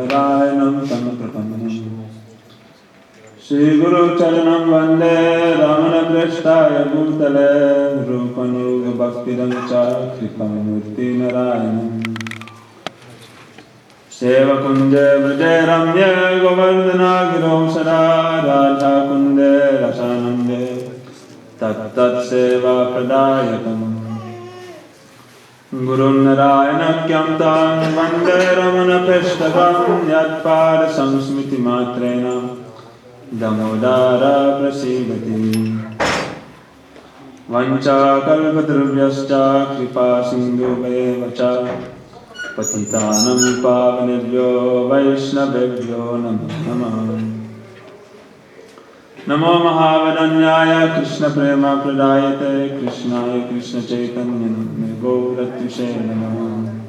Narayanam Tamaprapanam Shri Guru Charanam Vande Ramana Krishtaya Bhutale Rupanuga Bhakti Rancha Kripamurti Narayanam Seva Kunde Vrije Ramye Govardhana Giro Sada Radha Kunde Rasanande Tat Tat Seva Pradayakam Guru Narayana Kyamtam Vande Ramana Prishtakam Yatpad Samsmiti Matrena Damodara Prasidati Vancha Kalpadruvyascha Kripa Sindhu Vacha Patitanam Pavanebhyo Vaishnavebhyo Namo Namah Namo Mahavadanyaya Krishna Prema Pradayate Krishnaya Krishna Chaitanya Namne Gauratishe Namah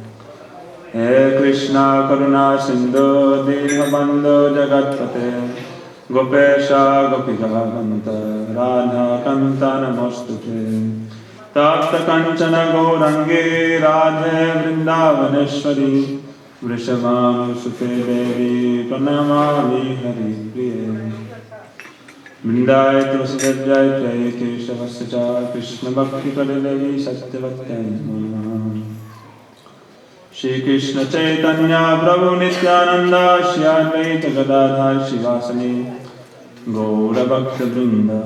He Krishna Karuna Sindhu Dinabandhu Jagatpate Gopesha Gopika Kanta Radha Kanta Namostute Tapta Kanchana Gaurangi Radhe Vrindavaneshwari Vrishabhanusute Devi Pranamami Hari Priye Vrindai Tulsidhyai Praye Keshavasya Krishna Bhakti Padadevi Satyavatyai Namaha Shri Krishna Chaitanya Prabhu Nityananda Shri Advaita Gadadhar Shivasani Gaura Bhakta Vrinda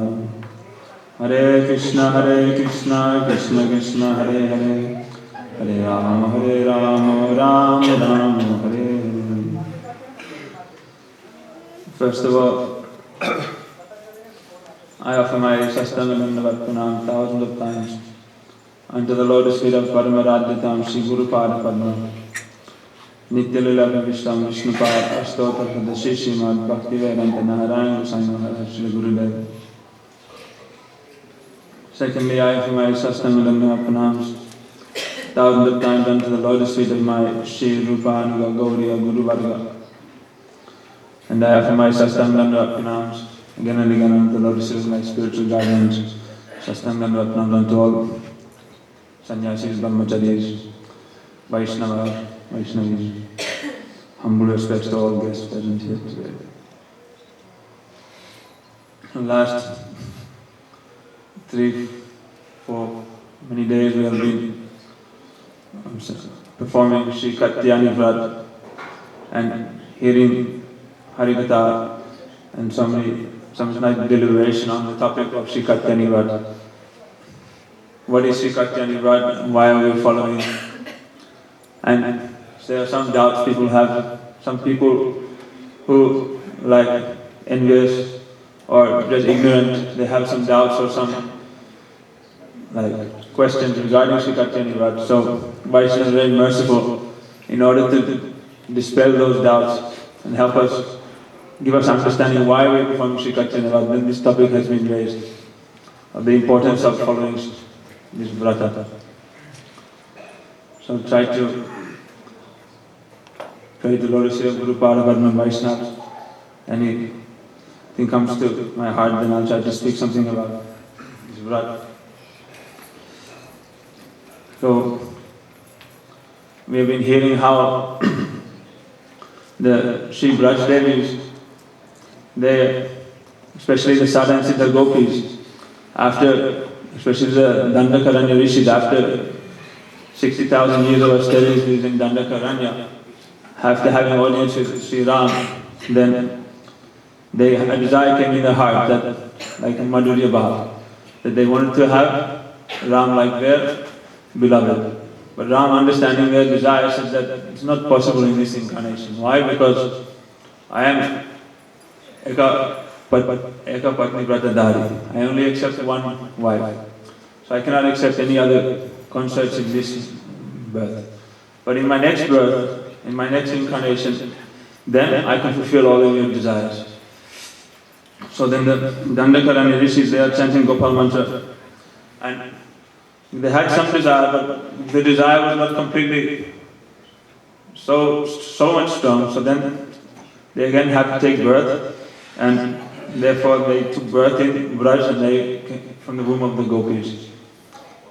Hare Krishna Krishna Krishna Hare Hare Hare Rama Rama Rama Hare Hare. First of all, I offer my Sastanga Dandavat Pranam thousands of times unto the lotus feet of Paramaradhitam Shri Guru Pada Padma Nityalila Vishtam Vishnupad Astotra Hadashi Srimad Bhakti Vedanta Narayan Goswami Maharaj Shri Gurudev. Secondly, I offer my Sastanga Dandavat Pranams thousands of times unto the lotus feet of my Shri Rupanuga Gauriya Guru Varga. And I offer my Sastanga Dandavat Pranams again and again unto the lotus feet of my spiritual guardians. Sastanga Dandavat Pranams unto all Sannyasis, Brahmacharis, Vaishnava, Vaishnavis. Humble respects to all guests present here today. The last 3-4 many days we have been performing Sri Katyayani Vratta and hearing Harikatha and some nice deliberation on the topic of Sri Katyayani Vratta. What is Sri Katyayani Vratta and why are we following? And there are some doubts people have. Some people who like envious or just ignorant, they have some doubts or some questions regarding Sri Katyayani Vratta. So Vaishnava is very merciful in order to dispel those doubts and help us, give us understanding why we perform Sri Katyayani Vratta. Then this topic has been raised of the importance of following this Vratta. So try to pray the lotus feet of Guru Pada Padma Vaishnavas. Anything comes to my heart, then I'll try to speak something about this Vratta. So we have been hearing how the Sri Braj Devis, they, especially the Sadha and Siddha Gopis, especially the Dandakaranya Rishis, after 60,000 years of austerities in Dandakaranya, after having audience with Sri Ram, then a desire came in their heart, that, like in Madhurya Bhav, that they wanted to have Ram like their beloved. But Ram, understanding their desire, said that it's not possible in this incarnation. Why? Because I am Eka Patni Vratadhari. I only accept one wife. So I cannot accept any other consorts in this birth. But in my next birth, in my next incarnation, then I can fulfill all of your desires. So then the Dandakaranya Rishis, they are chanting Gopal Mantra. And they had some desire, but the desire was not completely so much strong. So then they again had to take birth, and therefore they took birth in Braj, and they came from the womb of the Gopis.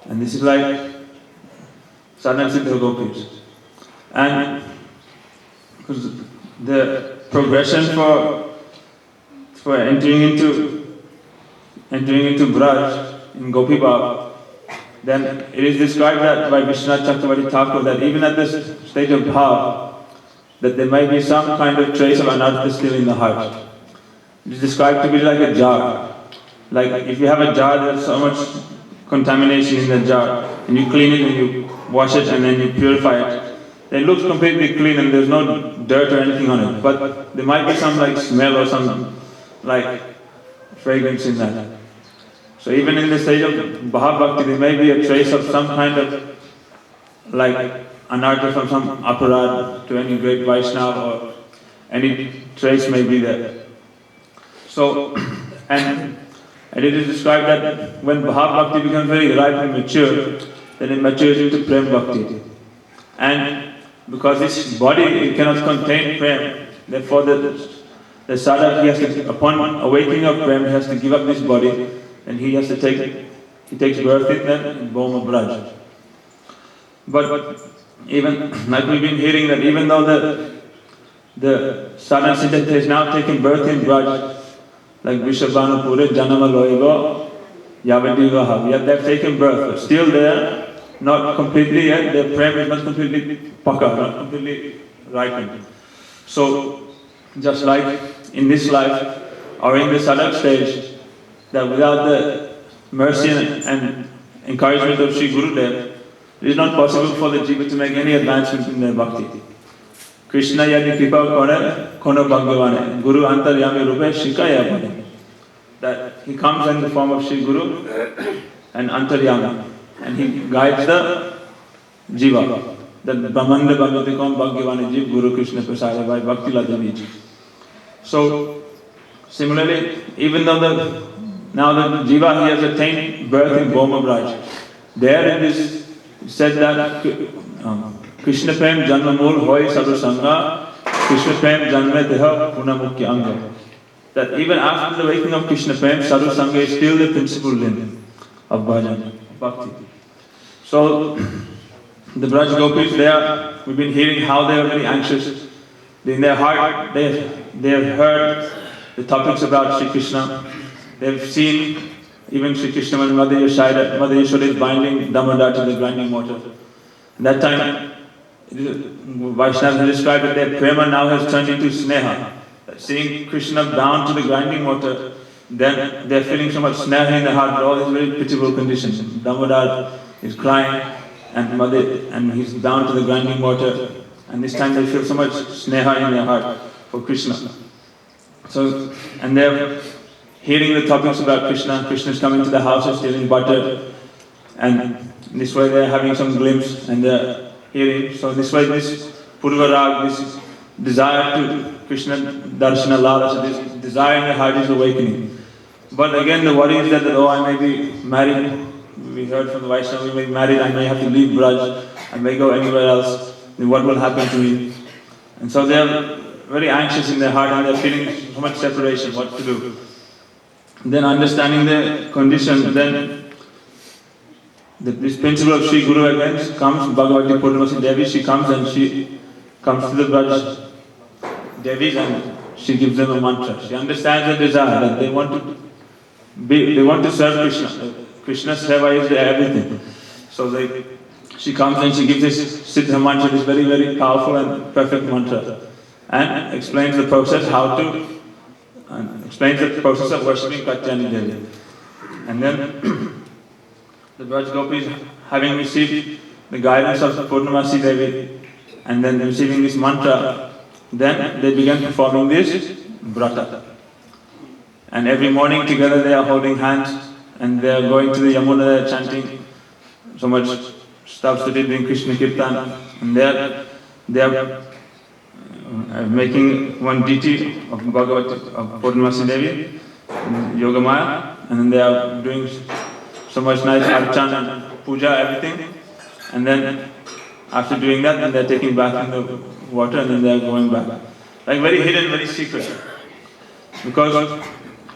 And this is like Sadhan Siddha Gopis. And because the progression for entering into Braj in Gopi Bhav, then it is described that by Vishwanath Chakravarti Thakur that even at this stage of Bhav, that there may be some kind of trace of anartha still in the heart. It is described to be like a jar. Like if you have a jar, there's so much contamination in the jar, and you clean it and you wash it and then you purify it. It looks completely clean and there's no dirt or anything on it, but there might be some like smell or some like fragrance in that. So even in the stage of Bhav Bhakti, there may be a trace of some kind of like anartha from some aparad to any great Vaishnava, or any trace may be there. So, and it is described that when Bhav Bhakti becomes very ripe and mature, then it matures into Prem Bhakti. And because this body, it cannot contain Prem, therefore the sadhak, he has to, upon awakening of Prem, he has to give up this body, and he takes birth in the Bhoma Braj. But even, like we've been hearing, that even though the sadhana Siddhanta has now taken birth in Braj, like Vishabhanu Pure, Janama Loigo, Yavadivaha, yet they've taken birth, but still they're not completely yet, their prem is not completely paka, not completely ripened. So, just like in this life, or in the sadhak stage, that without the mercy and encouragement of Sri Gurudev, it is not possible for the jiva to make any advancement in their bhakti. Krishna yadi kripa kone, kono bhagavane, Guru antaryami rupe shikaya bhane. That he comes in the form of Sri Guru and antaryami, and he guides the jiva. That Premananda bhagavate kom bhagavane jiv Guru Krishna prasada by Bhakti Ladaviji. So, similarly, even though now the jiva, he has attained birth in Bhoma Braj, there it is said that Krishna Prem Janma Mool Hoy Sadhu Sangha, Krishna Prem Janma Deha Puna Mukhya Anga. That even after the waking of Krishna Prem, Sadhu Sangha is still the principal limb of bhajan, bhakti. So, the Braj Gopis, we've been hearing how they are very anxious. In their heart, they have heard the topics about Sri Krishna. They've seen even Sri Krishna and Mother Yashoda is binding Damodar to the grinding mortar. At that time, Vaishnavas have described that their prema now has turned into sneha. Seeing Krishna bound to the grinding mortar, then they're feeling so much sneha in their heart, but all these very pitiable conditions. Damodar is crying, and he's bound to the grinding mortar, and this time they feel so much sneha in their heart for Krishna. So, and they're hearing the topics about Krishna. Krishna is coming to the house and stealing butter, and this way they're having some glimpse and they're hearing. So this way, this Purva Rag, this desire to Krishna Darshana Lala, so this desire in the heart is awakening. But again, the worry is that, I may be married. We heard from the Vaishnava, we may be married, I may have to leave Braj, I may go anywhere else. Then what will happen to me? And so they're very anxious in their heart and they're feeling so much separation, what to do. Then understanding the condition, then this principle of Sri Guru again comes, Bhagavati Purnamasi Devi, she comes to the Braj Devis and she gives them a mantra. She understands the desire that they want to serve Krishna. Krishna's seva is everything. So she comes and she gives this Siddha mantra, this very, very powerful and perfect mantra, and explains the process explains the process of worshipping Katyayani Devi. And then the Braj Gopis, having received the guidance of Purnamasi Devi and then receiving this mantra, then they began performing this Vratta. And every morning together they are holding hands and they are going to the Yamuna, they are chanting so much stuff to doing Krishna Kirtan, and they are making one deity of Bhagavati, of Purnamasi Devi, Yogamaya, and then they are doing so much nice archan and puja, everything. And then after doing that, then they are taking bath in the water and then they are going back. Like very hidden, very secret. Because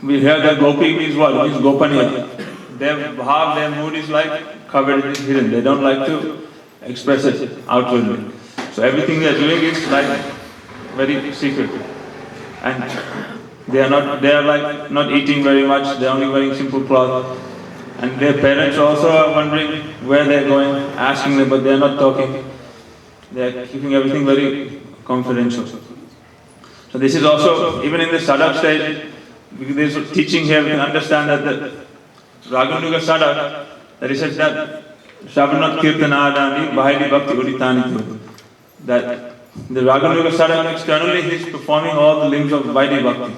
we hear that Gopi means what? It means Gopaniya. Their bhav, their mood is like covered, it is hidden. They don't like to express it outwardly. So everything they are doing is like very secret. And they are like not eating very much, they are only wearing simple cloth. And their parents also are wondering where they are going, asking them, but they are not talking. They are keeping everything very confidential. So this is also, even in the sadhak stage, there is teaching here, we can understand that the Raganuga sadhak, that he says that Shravanat Kirtanadani Bahidi Bhakti Uditani, that the Raganuga sadhak externally he is performing all the limbs of Vaidhi Bhakti.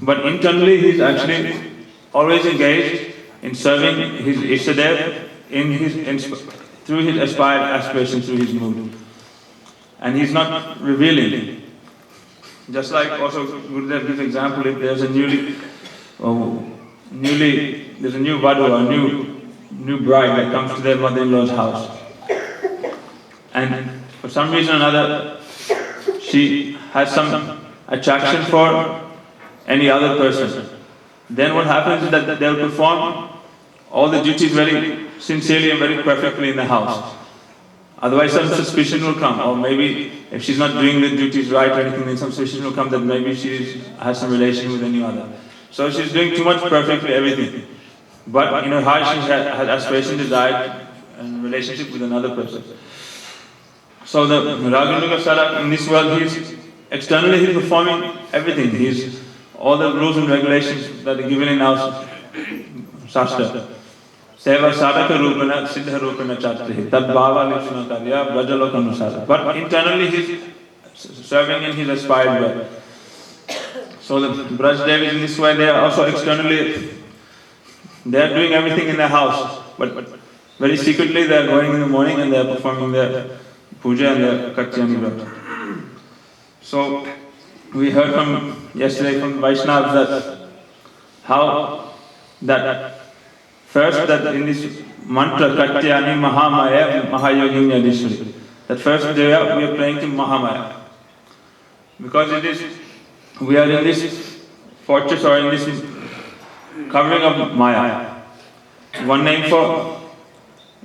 But internally he is actually always engaged in serving his Ishtadev through his aspired aspirations, through his mood. And he is not revealing. Just like also Gurudev gives example, if there's a new vadu or new bride that comes to their mother-in-law's house. And for some reason or another, she has some attraction for any other person. Then what happens is that they'll perform all the duties very sincerely and very perfectly in the house. Otherwise some suspicion will come, or maybe if she's not doing the duties right or anything, then some suspicion will come that maybe she has some relation with any other. So she's doing too much perfectly everything. But in her heart she has aspiration, desire and relationship with another person. So the Raganuga sadhak in this world, externally he's performing everything. All the rules and regulations that are given in our Shastra. Seva sadhaka rupana siddha rupana chatti tad bhava lipsana karya brajaloka anusara. But internally he's serving in his aspired way. So the Braj Devis in this way, they are also externally, they are doing everything in their house. But very secretly they are going in the morning and they are performing their puja and their Katyayani Vratta. So we heard from yesterday from Vaishnavas that how that first that in this mantra Katyayani Mahamaya Mahayoginya Dishri, that first day we are praying to Mahamaya. Because we are in this fortress or in this covering of Maya. One name for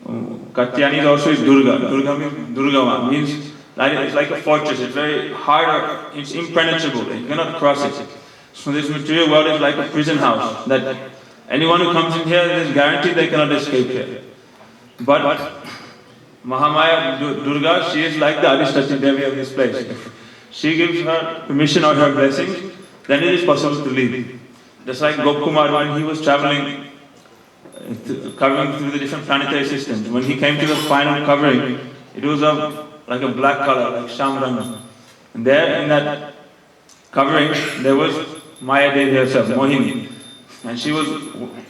Katyayani also is Durga. Durga means Durgava, means it's like a fortress, it's very hard, it's impenetrable, you cannot cross it. So this material world is like a prison house, that anyone who comes in here, it is guaranteed they cannot escape here. But Mahamaya Durga, she is like the Adhishtati Devi of this place. If she gives her permission or her blessing, then it is possible to leave. Just like Gopkumar, when he was traveling, covering through the different planetary systems, when he came to the final covering, it was like a black color, like Shamranga. And there in that covering, there was Maya Devi herself, Mohini. And she was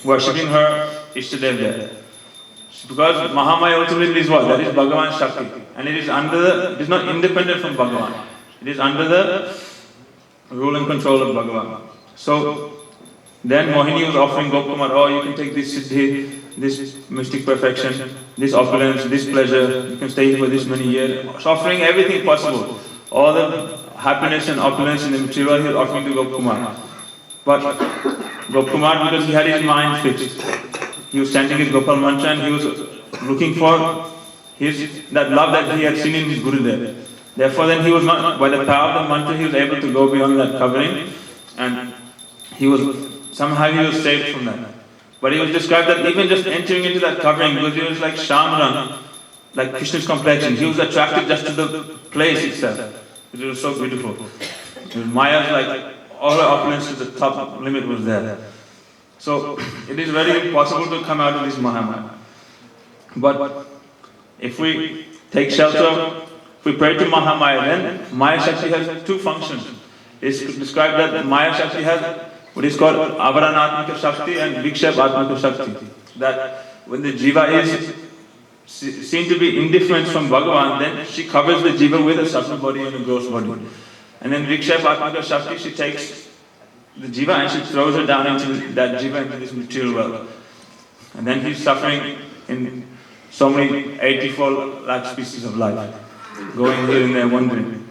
worshipping her Ishtadev there. Because Mahamaya ultimately is what? That is Bhagavan Shakti. And it is not independent from Bhagavan. It is under the rule and control of Bhagavan. So then Mohini was offering Gopkumar, oh, you can take this siddhi, this mystic perfection, this opulence, this pleasure, you can stay here for this many years. She's offering everything possible. All the happiness and opulence in the material he was offering to Gopkumar. But Gopkumar, because he had his mind fixed, he was chanting his Gopal mantra and he was looking for that love that he had seen in his Gurudev. Therefore then he was not, by the power of the mantra, he was able to go beyond that covering, and somehow he was saved from that. But he was described that even just entering into that covering, because he was like Shamran, like Krishna's complexion, he was attracted just to the place itself. It was so beautiful. Maya's like, all her opulence to the top limit was there. So it is very impossible to come out of this Mahamaya. But if we take shelter, if we pray to Mahamaya, then Maya Shakti has two functions. It's described that Maya Shakti has what is called Avaranatmika Shakti and Vikshep Atmika Shakti. That when the jiva is seen to be indifferent from Bhagavan, then she covers the jiva with a subtle body and a gross body. And then Vikshep Atmika Shakti, she takes the jiva and she throws her down into that jiva, into this material world. And then he's suffering in so many 84 lakh species of life, going here and there wandering.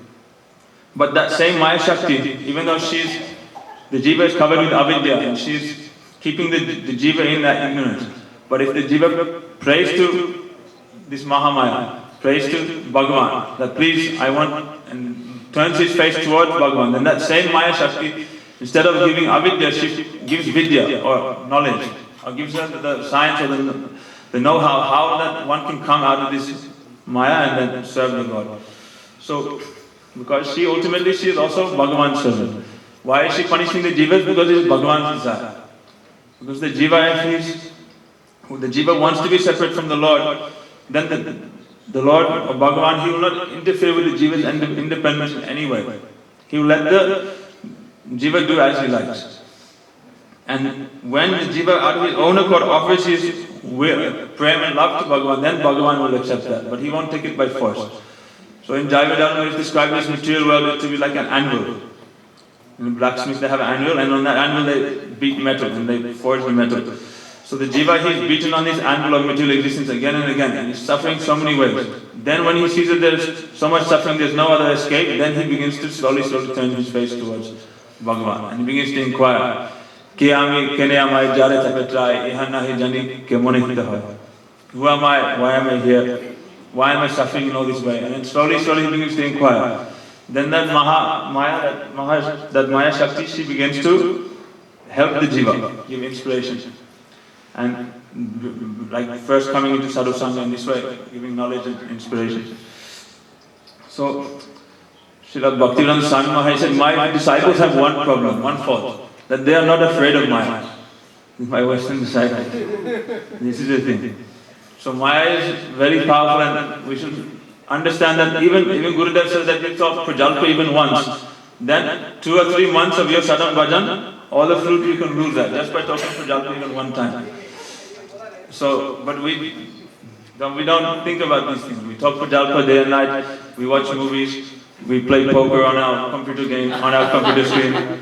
But that same Maya Shakti, even though the jiva is covered with avidya and she's keeping the jiva in that ignorance. But if the jiva prays to this Mahamaya, prays to Bhagavan, that please, I want, and turns his face towards Bhagavan, then that same Maya Shakti, instead of giving avidya, she gives vidya or knowledge, or gives us the science or the know-how, how that one can come out of this Maya and then serve the Lord. So, because she ultimately is also Bhagavan's servant. Why is she punishing the jivas? Because it is Bhagavan's desire. Because the jiva wants to be separate from the Lord, then the Lord or Bhagavan, He will not interfere with the jiva's independence in any way. He will let the jiva do as he likes. And when the jiva out of his own accord offers his prema and love to Bhagavan, then Bhagavan will accept that. But he won't take it by force. So in Jaiva Dharma, it's described this material world to be like an anvil. In the blacksmith, they have an anvil, and on that anvil they beat metal and they forge the metal. So the jiva, he's beaten on this anvil of material existence again and again, and he's suffering so many ways. Then when he sees that there's so much suffering, there's no other escape, then he begins to slowly turn his face towards Bhagavan. And he begins to inquire, who am I? Why am I here? Why am I suffering in all this way? And then slowly he begins to inquire. Then that Maya Shakti, she begins to help the jiva, give inspiration. And like first coming into sadhu sangha in this way, giving knowledge and inspiration. So, Srila Bhaktivedanta Swami Maharaj said, my disciples have one problem, one fault, that they are not afraid of Maya. My Western disciples. This is the thing. So Maya is very powerful, and we should understand that even Gurudev says that it's of Prajalpa even once. Then 2 or 3 months of your sadhan bhajan, all the fruit you can lose that just by talking Prajalpa even one time. So, but we don't think about these things. We talk Prajalpa day and night, we watch movies, we play poker on our computer game, on our computer screen,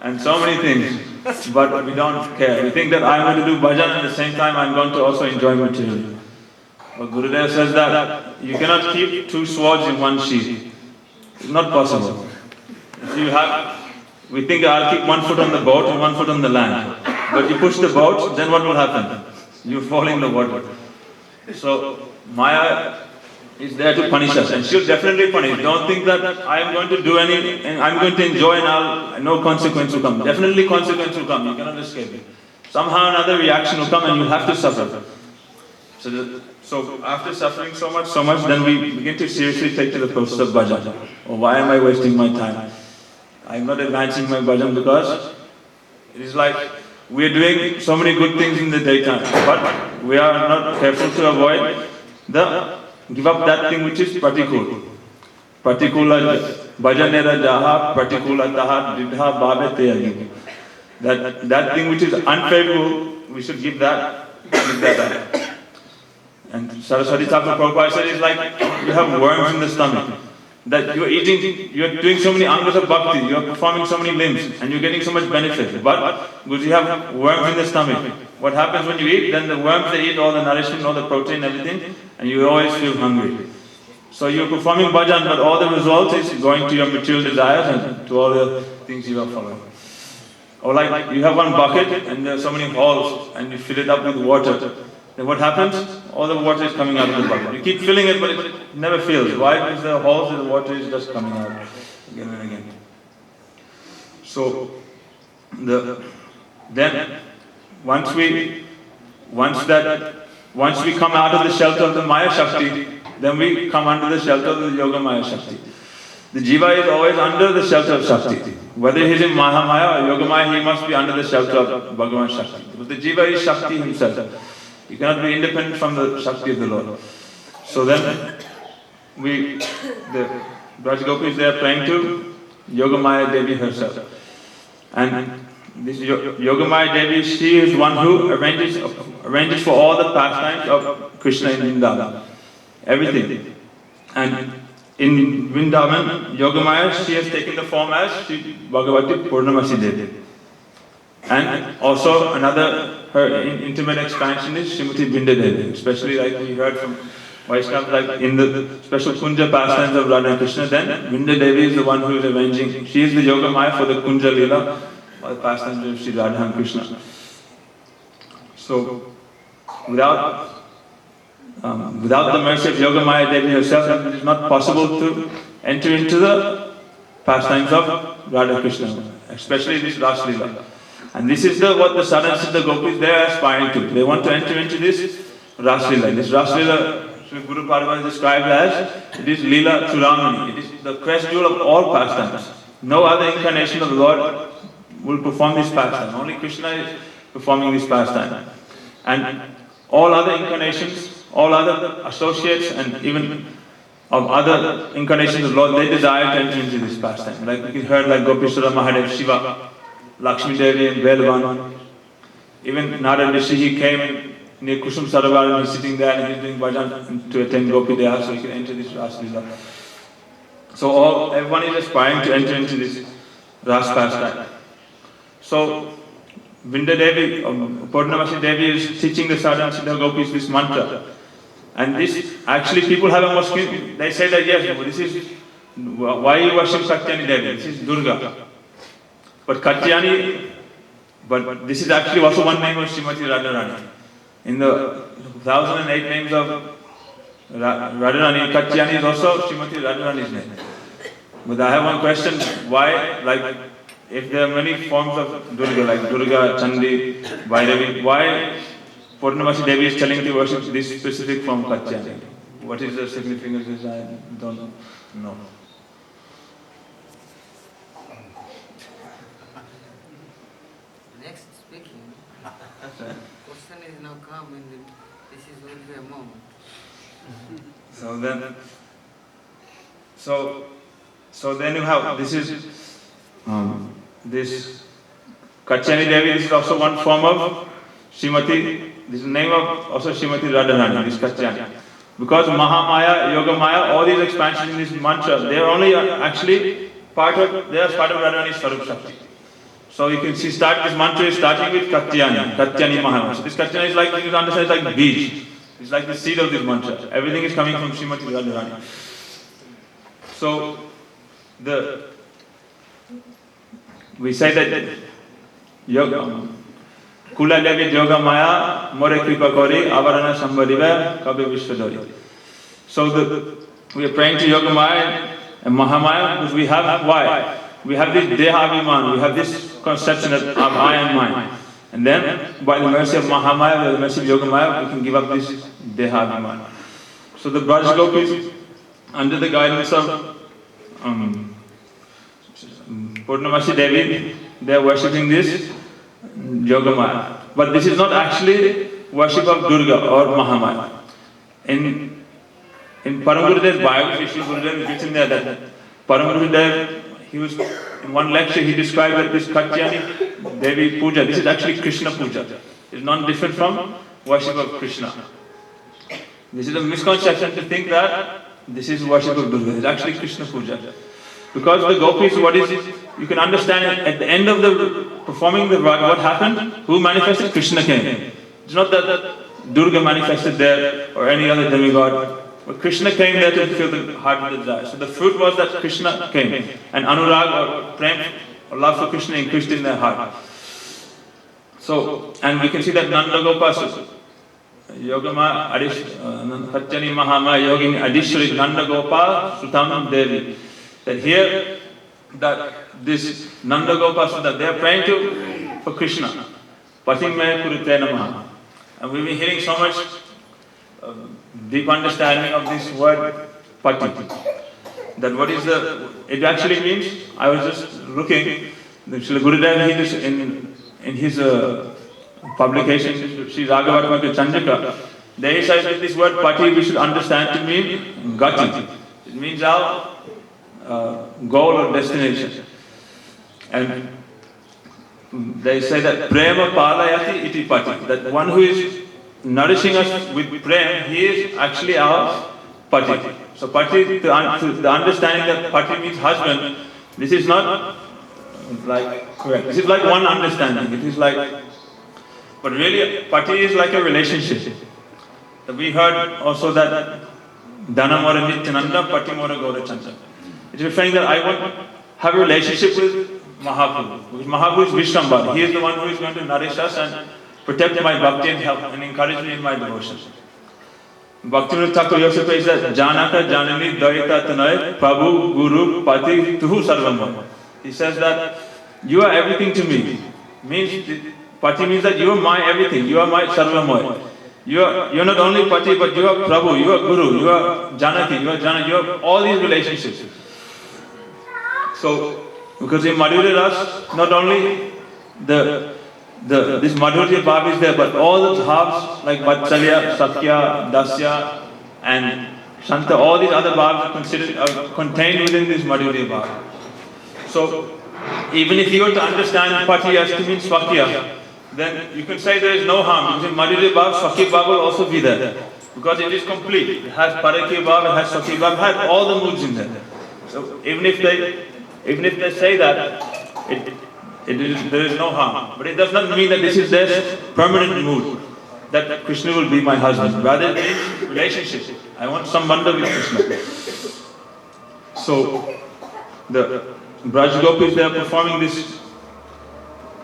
and so many things. But we don't care. We think that I'm going to do bhajan and at the same time I'm going to also enjoy material. But Gurudev says that you cannot keep 2 swords in one sheath. It's not possible. If we think I'll keep 1 foot on the boat and 1 foot on the land. But you push the boat, then what will happen? You fall in the water. So Maya is there to punish us, and she'll definitely punish. Don't think that I'm going to do anything and I'm going to enjoy and no consequence will come. Definitely consequence will come. You cannot escape it. Somehow another reaction will come and you'll have to suffer. So after suffering so much, then we begin to seriously take to the process of bhajan. Oh, why am I wasting my time? I'm not advancing my bhajan because it is like we are doing so many good things in the daytime, but we are not careful to avoid give up that thing which is pratikul. Pratikula bhajanera jaha pratikula taha didha bhavete agim. That thing which is unfavorable, we should give that up. And Saraswati Thakur Prabhupada said it's like you have worms in the stomach. That you're doing so many angas of bhakti, you're performing so many limbs, and you're getting so much benefit. But because you have worms in the stomach, what happens when you eat? Then the worms, they eat all the nourishment, all the protein, everything, and you always feel hungry. So you're performing bhajan, but all the result is going to your material desires and to all the things you are following. Or like you have one bucket and there are so many holes and you fill it up with water. Then what happens? All the water is coming out of the bucket. You keep filling it, but it never fills. Why? Because there are holes and the water is just coming out again and again. So then once we come out of the shelter of the Maya Shakti, then we come under the shelter of the Yoga Maya Shakti. The jiva is always under the shelter of Shakti. Whether he is in Mahamaya or Yoga Maya, he must be under the shelter of Bhagavan Shakti. Because the jiva is Shakti himself. You cannot be independent from the Shakti of the Lord. So then, the Braj Gopis, they are praying to Yoga Maya Devi herself. And this Yoga Maya Devi, she is one who arranges for all the pastimes of Krishna in Vrindavan. Everything. And in Vrindavan, Yoga Maya, she has taken the form as Bhagavati Purnamasi Devi. And also her intimate expansion is Srimati Binda Devi, especially like we heard from Vaishnavas, like in the special Kunja pastimes of Radha and Krishna, then Binda Devi is the one who is arranging. She is the Yoga Maya for the Kunja Leela, or the pastimes of Sri Radha and Krishna. So, without the mercy of Yoga Maya Devi herself, it is not possible to enter into the pastimes of Radha Krishna, especially this Ras Leela. And this is what the Sadhana Siddha Gopis they are aspiring to. They want to enter into this Ras Leela. This Ras Leela, Sri Guru Parva is described as, it is Leela Churamani. It is the crest jewel of all pastimes. No other incarnation of the Lord will perform this pastime. Only Krishna is performing this pastime. And all other incarnations, all other associates, and even of other incarnations of the Lord, they desire to enter into this pastime. Like we heard, like Gopishwara Mahadev, Shiva, Lakshmi Devi, and Velavan. Even Narada Rishi, he came near Kusum Sarovar and he's sitting there and he's doing bhajan to attend Gopi Deha, so he can enter this Ras Leela. So everyone is aspiring to enter into this Ras pastime. So Vinda Devi, Purnamasi Devi is teaching the Sadhana Siddha Gopis this mantra. And this, actually people have a mosque, they say that yes, this is, why you worship Katyayani Devi? This is Durga. But Katyayani, but this is actually also one name of Srimati Radharani. In the 1008 names of Radharani, Katyayani is also Srimati Radharani's name. But I have one question, why, like, if there are many forms of Durga, like Durga, Chandi, Bhairavi, why Purnamasi Devi is telling to worship this specific form Katyayani? What is the significance of this? I don't know. Next speaking, question is now come and this is will be a moment. So then you have, this is, this Katyayani Devi, this is also one form of Srimati, this is the name of also Srimati Radharani, this Katyayani. Because Mahamaya, Yoga Maya, all these expansions in this mantra, they are only actually part of Radharani's Swarup Shakti. So you can see, this mantra is starting with Katyayani, Katyayani Mahamaya. So this Katyayani is like, you can understand, it's like beej. It's like the seed of this mantra. Everything is coming from Srimati Radharani. So, we say that Yoga, Kula Devi Yoga Maya, More Kripa Kori, Avarana Sambhariva, Kabe Vishwadori. So we are praying to Yoga Maya and Mahamaya because we have, why? We have this Dehaviman, we have this conception of I and mine. And then, by the mercy of Mahamaya, by the mercy of Yoga Maya, we can give up this Dehaviman. So the Braj Gopis, under the guidance of Purnamasi Devi, they are worshipping this Yoga Maya. But this is not actually worship of Durga or Mahamaya. In Param Gurudev's biography, Shri Gurudev is written there that Param Gurudev, he was, in one lecture, he described that this Katyayani Devi Puja, this is actually Krishna Puja. It's not different from worship of Krishna. This is a misconception to think that this is worship of Durga. It's actually Krishna Puja. Because the gopis, what is it? You can understand it, at the end of the performing the Vratta, what happened? Who manifested? Krishna came. It's not that Durga manifested there or any other demigod. But Krishna came there to fill the heart with the desire. So the fruit was that Krishna came. And Anurag or Prem or love for Krishna increased in their heart. So, and we can see that Nanda Gopas, Yogama, Katyayani Mahamaya, Yogini, Adishwari, Nanda Gopal, Sutam Devi. That here, that this Nanda Gopal, that they are praying for Krishna. Patim me kurute namaha. And we've been hearing so much deep understanding of this word pati. That what is it actually means, I was just looking, Srila Gurudev, he just in his publication, Sri Raghavatmaka Chandrika, there he says that this word pati we should understand to mean gati. It means our goal or destination. And they say that prema palayati iti pati, that one who is nourishing us with prem, he is actually our pati. So pati, the understanding that pati means husband, this is not like correct. This is like one understanding. It is like, but really pati is like a relationship. We heard also that Dana Mora Nityananda, Pati Mora Gaurachanda. It's referring that I want to have a relationship with Mahaprabhu. Because Mahaprabhu is Vishwambara. He is the one who is going to nourish us and protect my bhakti and help and encourage me in my devotion. Bhakti Thakur also says that Janaka Janani Daita Tanay Prabhu Guru Pati Tuhu Sarvamaya. He says that you are everything to me. Pati means that you are my everything, you are my Sarvamaya. You're not only Pati, but you are Prabhu, you are Guru, you are Janaki, you are Janaki, you have all these relationships. So, because in Madhurya Ras, not only this Madhurya Bhav is there, but all the bhavs like Vatsalya, Sakya, Dasya and Shanta, all these other bhavs are contained within this Madhurya Bhav. So, even if you were to understand Pati as to mean Swakya, then you can say there is no harm, because in Madhurya Bhav, Swakya Bhav will also be there. Because it is complete. It has Parakya Bhav, it has Swakya Bhav, it has all the moods in there. So, even if they say that, there is no harm. But it does not mean that this is their permanent mood, that Krishna will be my husband. Rather, it is relationship. I want some wonder with Krishna. So, the Braj Gopis, they are performing this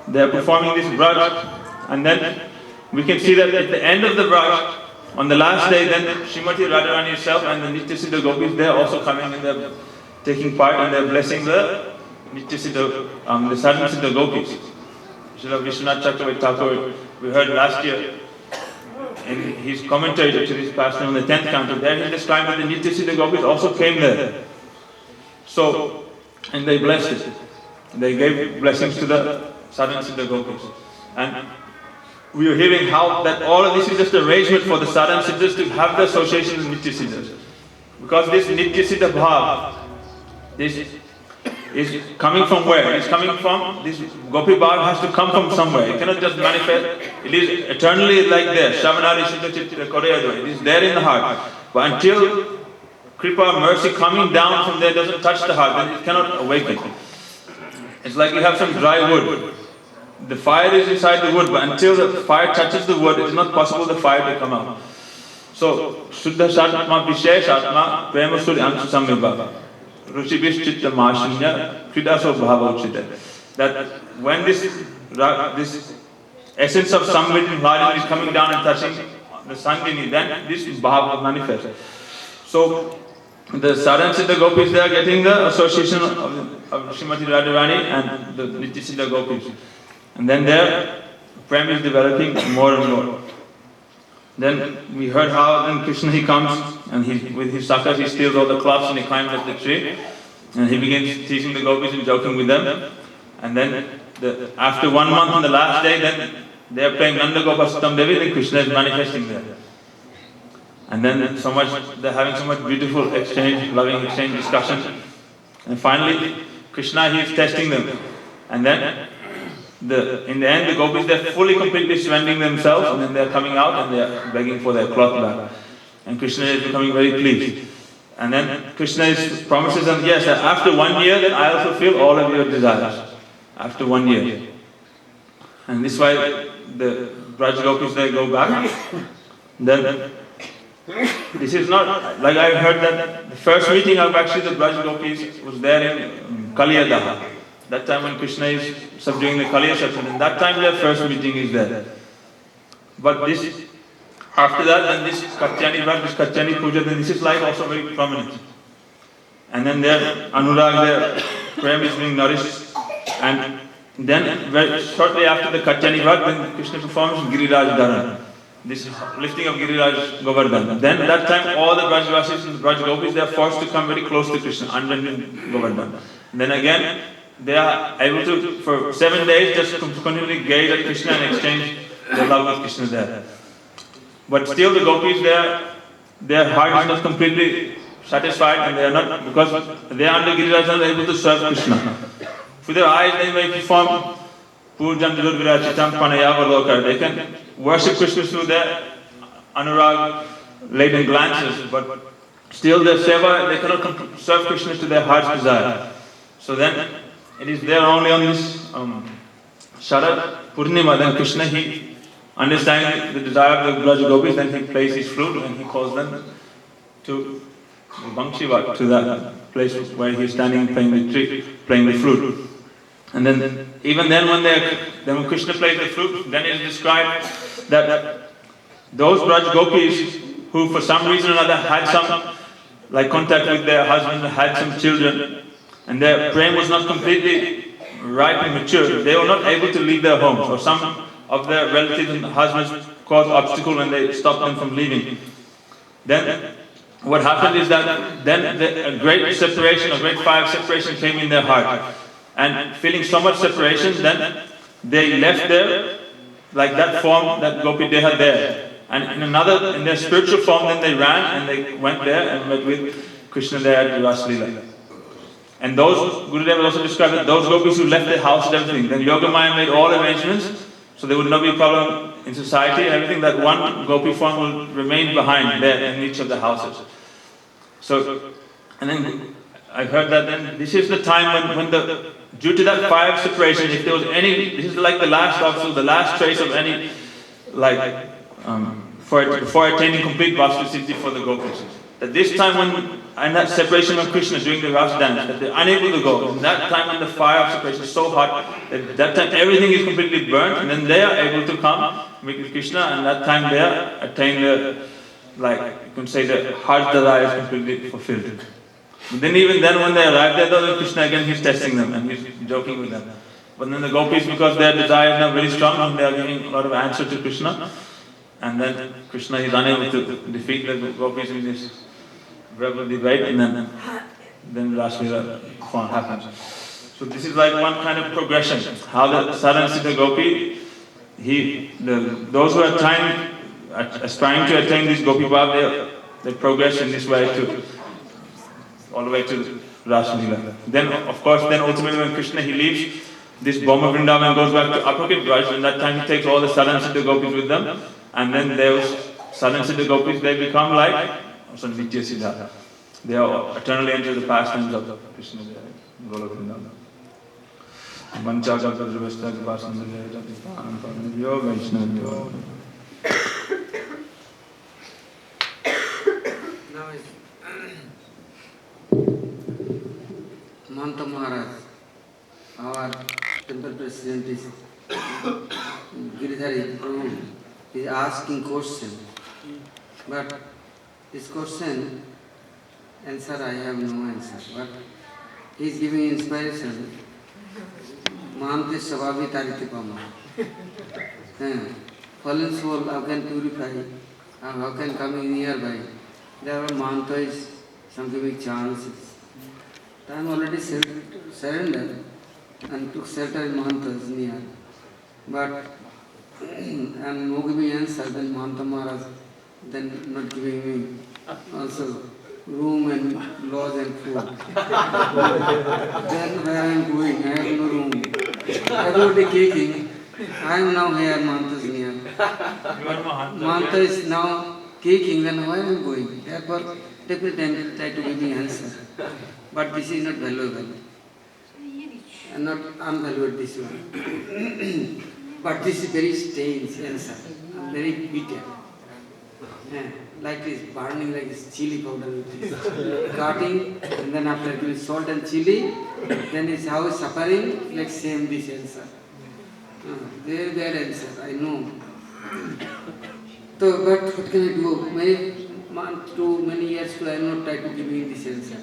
Braj, and then we can see that at the end of the Braj, on the last day, then Srimati Radharani herself and the Nityasiddha Gopis, they are also coming and they are taking part and they are blessing the Nityasiddha, the Sadhanasiddha Gopis. Srila Vishwanath Chakravarti Thakur, we heard last year in his commentary to this passage on the 10th canto, there he described that the Nityasiddha Gopis also came there. So, and they blessed it. They gave blessings to the Sadhanasiddha Gopis. And we are hearing how that all of this is just arrangement for the Sadhanasiddhas to have the association with Nityasiddhas. Because this Nityasiddha Bhav, this is coming from where? It's coming from, this Gopi Bhav has to come from somewhere. It cannot just manifest. It is eternally like there. Shavanari Siddha Chittira Koreyadva. It is there in the heart. But until Kripa, mercy coming down from there doesn't touch the heart, then it cannot awaken. It's like you have some dry wood. The fire is inside the wood, but until the fire touches the wood, it is not possible the fire to come out. So, Shuddha Shatma Vishesh Atma Prema Suri Ansa Samvibhava Ruchibhish Chitta Mashunya Kridaso Bhava Uchita. That when this essence of Samvit is coming down and touching the Sangini, then this Bhava manifests. So, the Sadhanasiddha Gopis, they are getting the association of Srimati Radharani and the Nityasiddha Gopis. And then their prem is developing more and more. Then we heard how then Krishna he comes and with his sakas he steals all the cloths and he climbs up the tree. And he begins teasing the gopis and joking with them. And then after 1 month on the last day, then they are playing Nanda Gopa Sutam Devi, then Krishna is manifesting there. And then they're having so much beautiful exchange, loving exchange, discussion. And finally, Krishna, he is testing them. And then, in the end, the gopis, they're fully, completely surrendering themselves, and then they're coming out and they're begging for their cloth back. And Krishna is becoming very pleased. And then Krishna promises them, yes, that after 1 year, then I'll fulfill all of your desires. After 1 year. And this is why the Braj Gopis, they go back. Then, this is not, like I heard that the first meeting of actually the Braj Gopis was there in Kaliyadaha. That time when Krishna is subduing the Kaliya Shakti, and that time their first meeting is there. But this, after that, then this Katyayani Vrat, this Katyayani Puja, then this is like also very prominent. And then their Anurag, their prem is being nourished. And then shortly after the Katyayani Vrat, then Krishna performs Giriraj Dharan. This lifting of Giriraj Govardhan. Then at that time all the Brajvasis and the Braj Gopis, they are forced to come very close to Krishna, under Govardhan. Then again, they are able to, for 7 days, just continually gaze at Krishna and exchange their love with Krishna there. But still the Gopis, their heart is not completely satisfied, and they are not, because they are under Giriraj, they are able to serve Krishna. With their eyes they may perform Pujam Dilur Virachitam Panayava. They can worship Krishna through their anurag laden glances, but still their seva, they cannot serve Krishna to their heart's desire. So then it is there only on this Sharad Purnima, then Krishna, he understanding the desire of the Braj Gopis, then he plays his flute and he calls them to Bangshivat, to that place where he is standing playing the flute. And then, even then when Krishna plays the flute, then it is described that those Braj Gopis, who for some reason or another had some contact with their husband, had some children, and their prem was not completely ripe and mature, they were not able to leave their homes, or some of their relatives and husbands caused obstacle when they stopped them from leaving. Then what happened is that then a great separation, a great fire of separation came in their heart. And feeling so much separation, then they left there, like that form, that Gopi Deha there. And in their spiritual form, then they ran and they went there and met with Krishna there at Ras Leela. And those, Gurudev also described that those gopis who left their house and everything, then Yogamaya made all arrangements, so there would not be a problem in society and everything, that one gopi form will remain behind there in each of the houses. So, and then I heard that then this is the time when due to that fire of separation, if there was any, this is like the last obstacle, the last trace of any, before attaining complete Vastu Siddhi for the gopis. That this time when, and that separation of Krishna during the Ras dance, that they're unable to go. And that time when the fire of separation is so hot, that time everything is completely burnt, and then they are able to come with Krishna, and that time they attain the, you can say the heart desire is completely fulfilled. But then even then when they arrive there, though, Krishna again, he's testing them and he's joking with them. But then the gopis, because their desire is now very strong, and they are giving a lot of answer to Krishna, and then Krishna is unable to defeat the gopis in this verbal debate, and then Ras Leela happens. So this is like one kind of progression, how the Sadhana Siddha Gopi, those who are aspiring to attain this Gopi Bhav, they progress in this way all the way to Ras Leela. Then of course, then ultimately when Krishna he leaves this Boma Vrindavan and goes back to Upper Braj, and that time he takes all the Sadhana Siddha Gopis with them, and then those Sadhana Siddha Gopis, they become like some Nitya Siddha. They are eternally enter the pastimes of Krishna. Goloka Vrindavan. Manchaga Vajravesta Vipasana Jayata Paranavyo Vaishnavyo. Now is Mahanta Maharaj, our temple president is Giridhari Prabhu, is asking question. But this question, answer I have no answer. But he is giving inspiration. Mahante Savabhi Taritipama. Fallen soul, how can purify? How can come in nearby? Therefore, Mahanta is some giving chances. I am already surrendered and took shelter in Mahanta's near. But and no giving answer, then Mahanta Maharaj, then not giving me also room and lodge and food. Then where I am going, I have no room. I will be kicking. I am now here, Mahanta's near. Mahanta is now kicking, then where I am going? Therefore, definitely try to give me answer. But this is not valuable. And not unvaluable this one. But this is very strange answer, very bitter. Like this, burning like this chili powder with this. Cutting, and then after giving salt and chili, then it's how suffering, like same this answer. Very bad answer, I know. So, but what can I do? Many years ago I am not trying to give me this answer.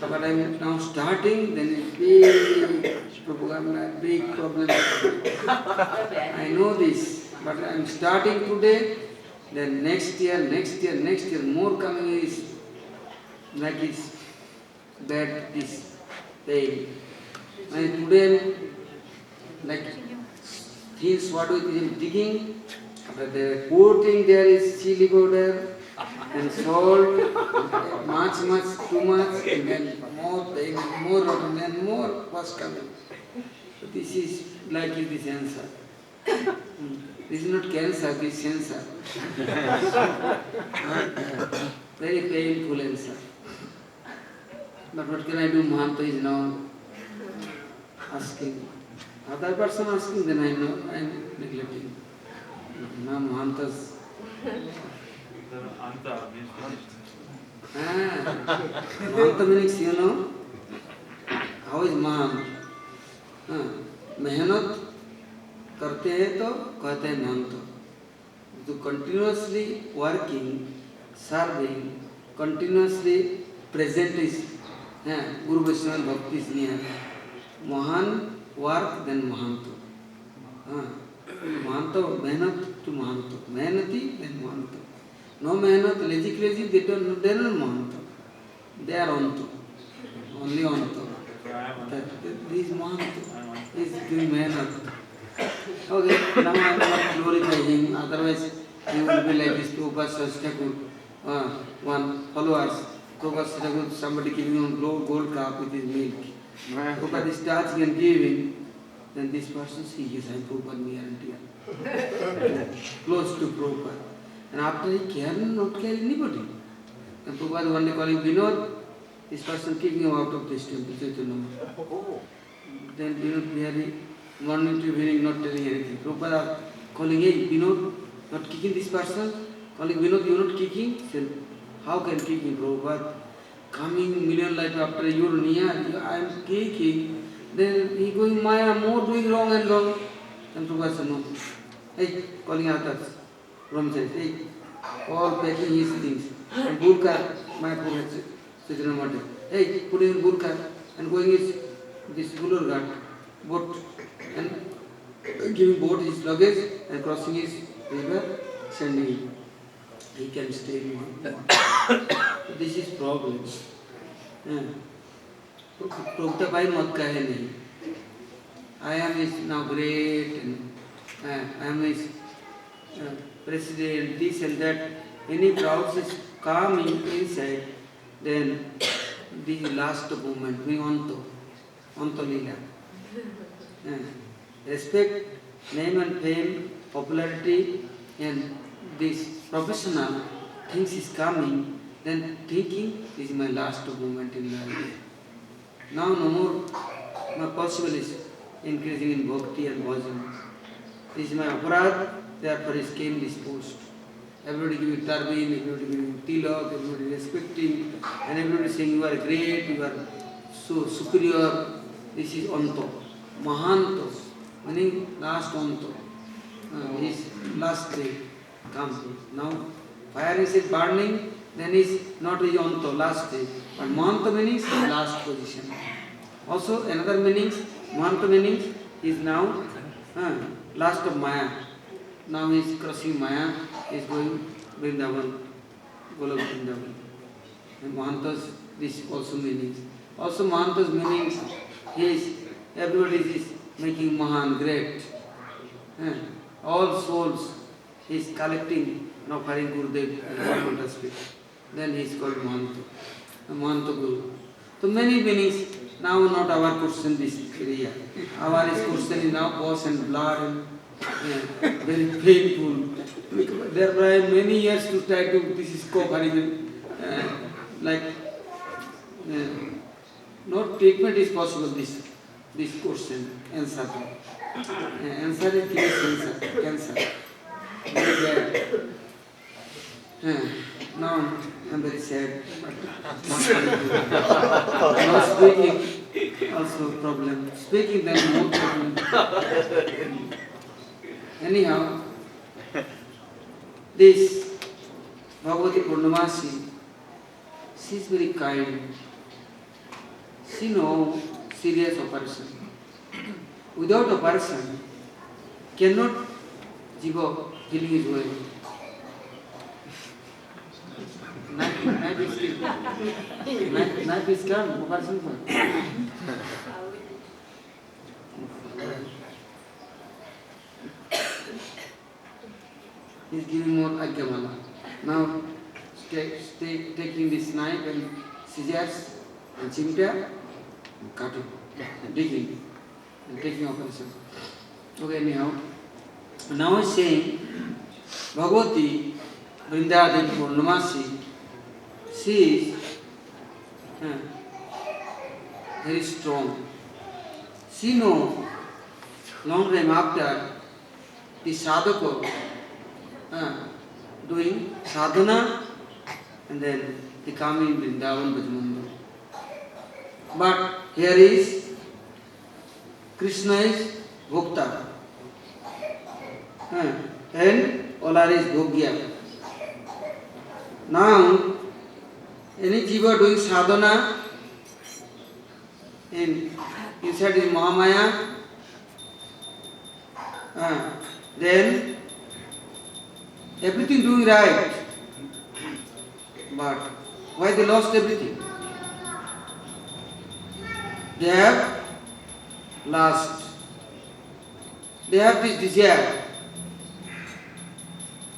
But I am now starting, then it's big propaganda, big problem. I know this, but I am starting today, then next year, more coming is like this, bad, this pain. And today, like things what we are digging, but they are putting there is chili powder and salt, much, too much, and then more pain, more rotten, and more was coming. So this is like this answer. This is not cancer, this is cancer. Very painful answer. But what can I do? Mahanta is now asking. Other person asking, then I know I am neglecting. Now Mahanta's. Mahanta means, you know, how is Mahan? मेहनत करते हैं तो कहते हैं महंत, to continuously working, serving, continuously present is Guru Vaishnava Bhakti is near. Mahan work, then Mahanto. Mahanto, mehnat to Mahanto. Mehnati, then Mahanto. No mehnat, lazy crazy, they are not Mahanto. They are Anto. Only Anto. This Mahanto is doing mehnat. Okay, now I am not glorifying him, otherwise he will be like this Prabhupada Sasthakur, one followers. Prabhupada Sasthakur, somebody giving him gold cup with his milk. Prabhupada starts and giving, then this person sees, yes, I am Prabhupada near and dear. Close to Prabhupada. And after he care, not care anybody. And Prabhupada one day calling Vinod, this person kicking him out of this temple, Chaitanya. Then Vinod Bihari, morning to evening, not telling anything. Prabhupada calling, hey, Vinod, not kicking this person. Calling Vinod, you are not kicking? Said, how can kicking, Prabhupada? Coming million life after you are near, I am kicking. Then he going, Maya, more doing wrong and wrong. And Prabhupada said, no. Hey, calling others. Brahmachari, hey, all packing his things. And burka, my Prabhupada, Chaitanya Mata. Hey, putting in burka and going his, this Gulur Ghat, boat. And giving boat his luggage and crossing his river, sending him. He can stay in it. This is problem. Prabhupada mat kahe nahi. I am is now great and I am his president, this and that. Any crowds is coming inside, then the last moment, we Anto Lila. Respect, name and fame, popularity, and this professional things is coming, then thinking this is my last moment in life. Now no more, my possible is increasing in bhakti and bhajan. This is my aparad, therefore is came this post. Everybody giving turban, everybody giving tilak, everybody respecting, and everybody saying you are great, you are so superior. This is Anto. Mahanto, meaning last Anto. His last day comes. Now fire is burning, then is not his Anto, last day. But Mahanto means last position. Also another meaning, Mahanto meaning is now last of Maya. Now he is crossing Maya, he is going Vrindavan, Golok Vrindavan. And Mahanto's, this also meanings. Also Mahanto's meanings, he is, everybody is making Mahan great. All souls he is collecting, now offering Gurudev and Bhagavad Gita. Then he is called Mahanto, Mahanto Guru. So many meanings, now not our question this area. Our question is now pus and blood and very painful. There are many years to try to, this is covering, like, no treatment is possible, this question, answer. Answer is cancer. Very bad. Now I am very sad. Now speaking also problem. Speaking then more problem. Anyhow, this Bhagavati Purnamasi, she is very kind. She knows serious operation. Without operation, cannot Jiva healing his way. Knife is come, operation for. He is giving more Ajnamala. Now, taking this knife and scissors and chimta, cutting, digging, and taking operation. Okay, anyhow. Now he is saying, Bhagavati, Vrindavan Purnamasi, she is very strong. She knows, long time after, the sadhaka doing sadhana and then they come in Vrindavan Bhajamandir. But here is Krishna is Bhokta and Olar is Bhogya. Now, any jiva doing sadhana inside is Mahamaya, then everything doing right. But why they lost everything? They have lost. They have this desire.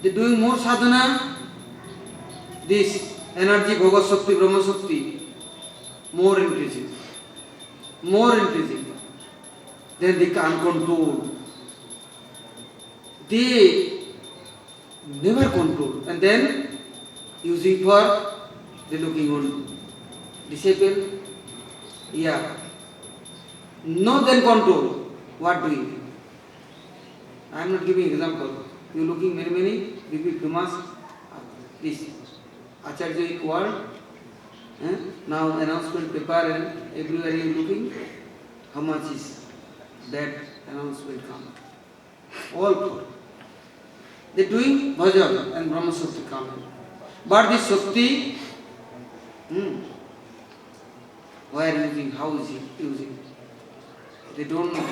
They are doing more sadhana, this energy, Bhagavad Shakti, Brahma Shakti, more increasing. More increasing. Then they can't control. They never control. And then using for the looking on disciple. Yeah. No then control. What doing? I am not giving example. You looking many big famous this Acharya in world. Now announcement paper and everywhere you looking. How much is that announcement come? All for. They doing bhajan and Brahma Shakti coming. But this Shakti, where using, how is it using? They don't know.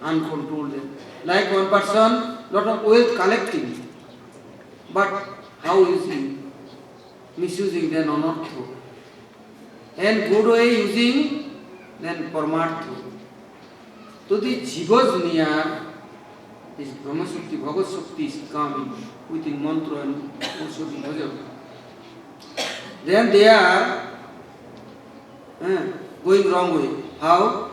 Uncontrolled them. Like one person, lot of wealth collecting. But how using? Misusing, then anartha. And good way using, then paramartha. So the jivas near, this Brahma Shakti, Bhagavad Shakti is coming within mantra and also the bhajan. Then they are going wrong way. How?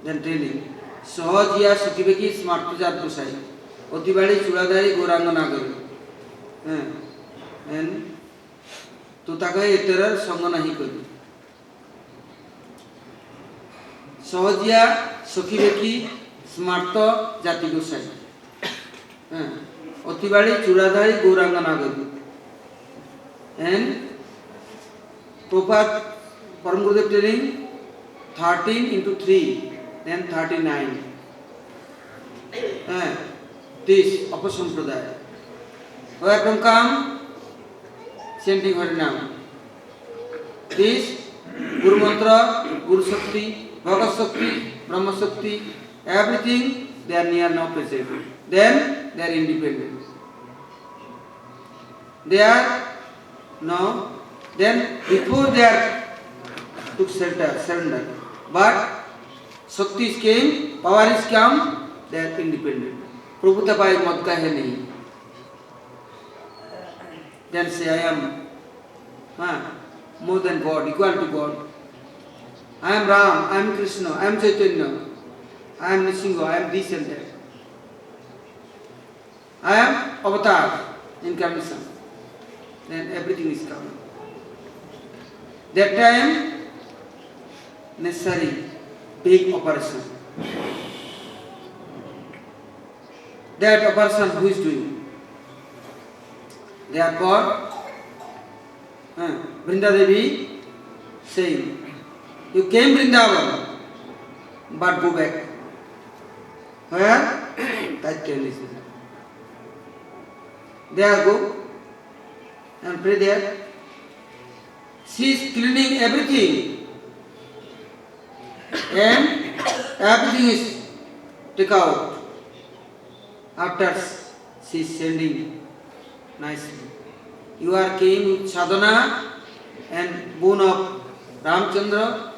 Then telling, Sahajiya Sakiveki Smartujat Kusai, Otibadi Churadari Goranga. And Tutakai Terror Sangana Hikodi. Sahajiya Sakiveki Smarto Jati Kusai. Otibadi Churadari Goranga. And Prabhupada Param Gurudev telling 13 into 3, then 39. This Apasampradaya. Where from come? Chanting Harinam. This Guru Mantra, Guru Shakti, Bhagavad Shakti, Brahma Shakti, everything they are near now present. Then they are independent. They are now, then before they are took surrender. But Shakti came, power is come, they are independent. Prabhu mat ka hai nahi. Then say I am more than God, equal to God. I am Ram, I am Krishna, I am Chaitanya, I am Nishinga, I am this and that. I am avatar, incarnation. Then everything is coming. That time, necessary, big operation. That operation who is doing? Therefore, Vrinda Devi saying, you came Vrindavan, but go back. Where? Katyayani. There go and pray there. She is cleaning everything. And everything is taken out. After she is sending nicely. You are came with sadhana and boon of Ramchandra,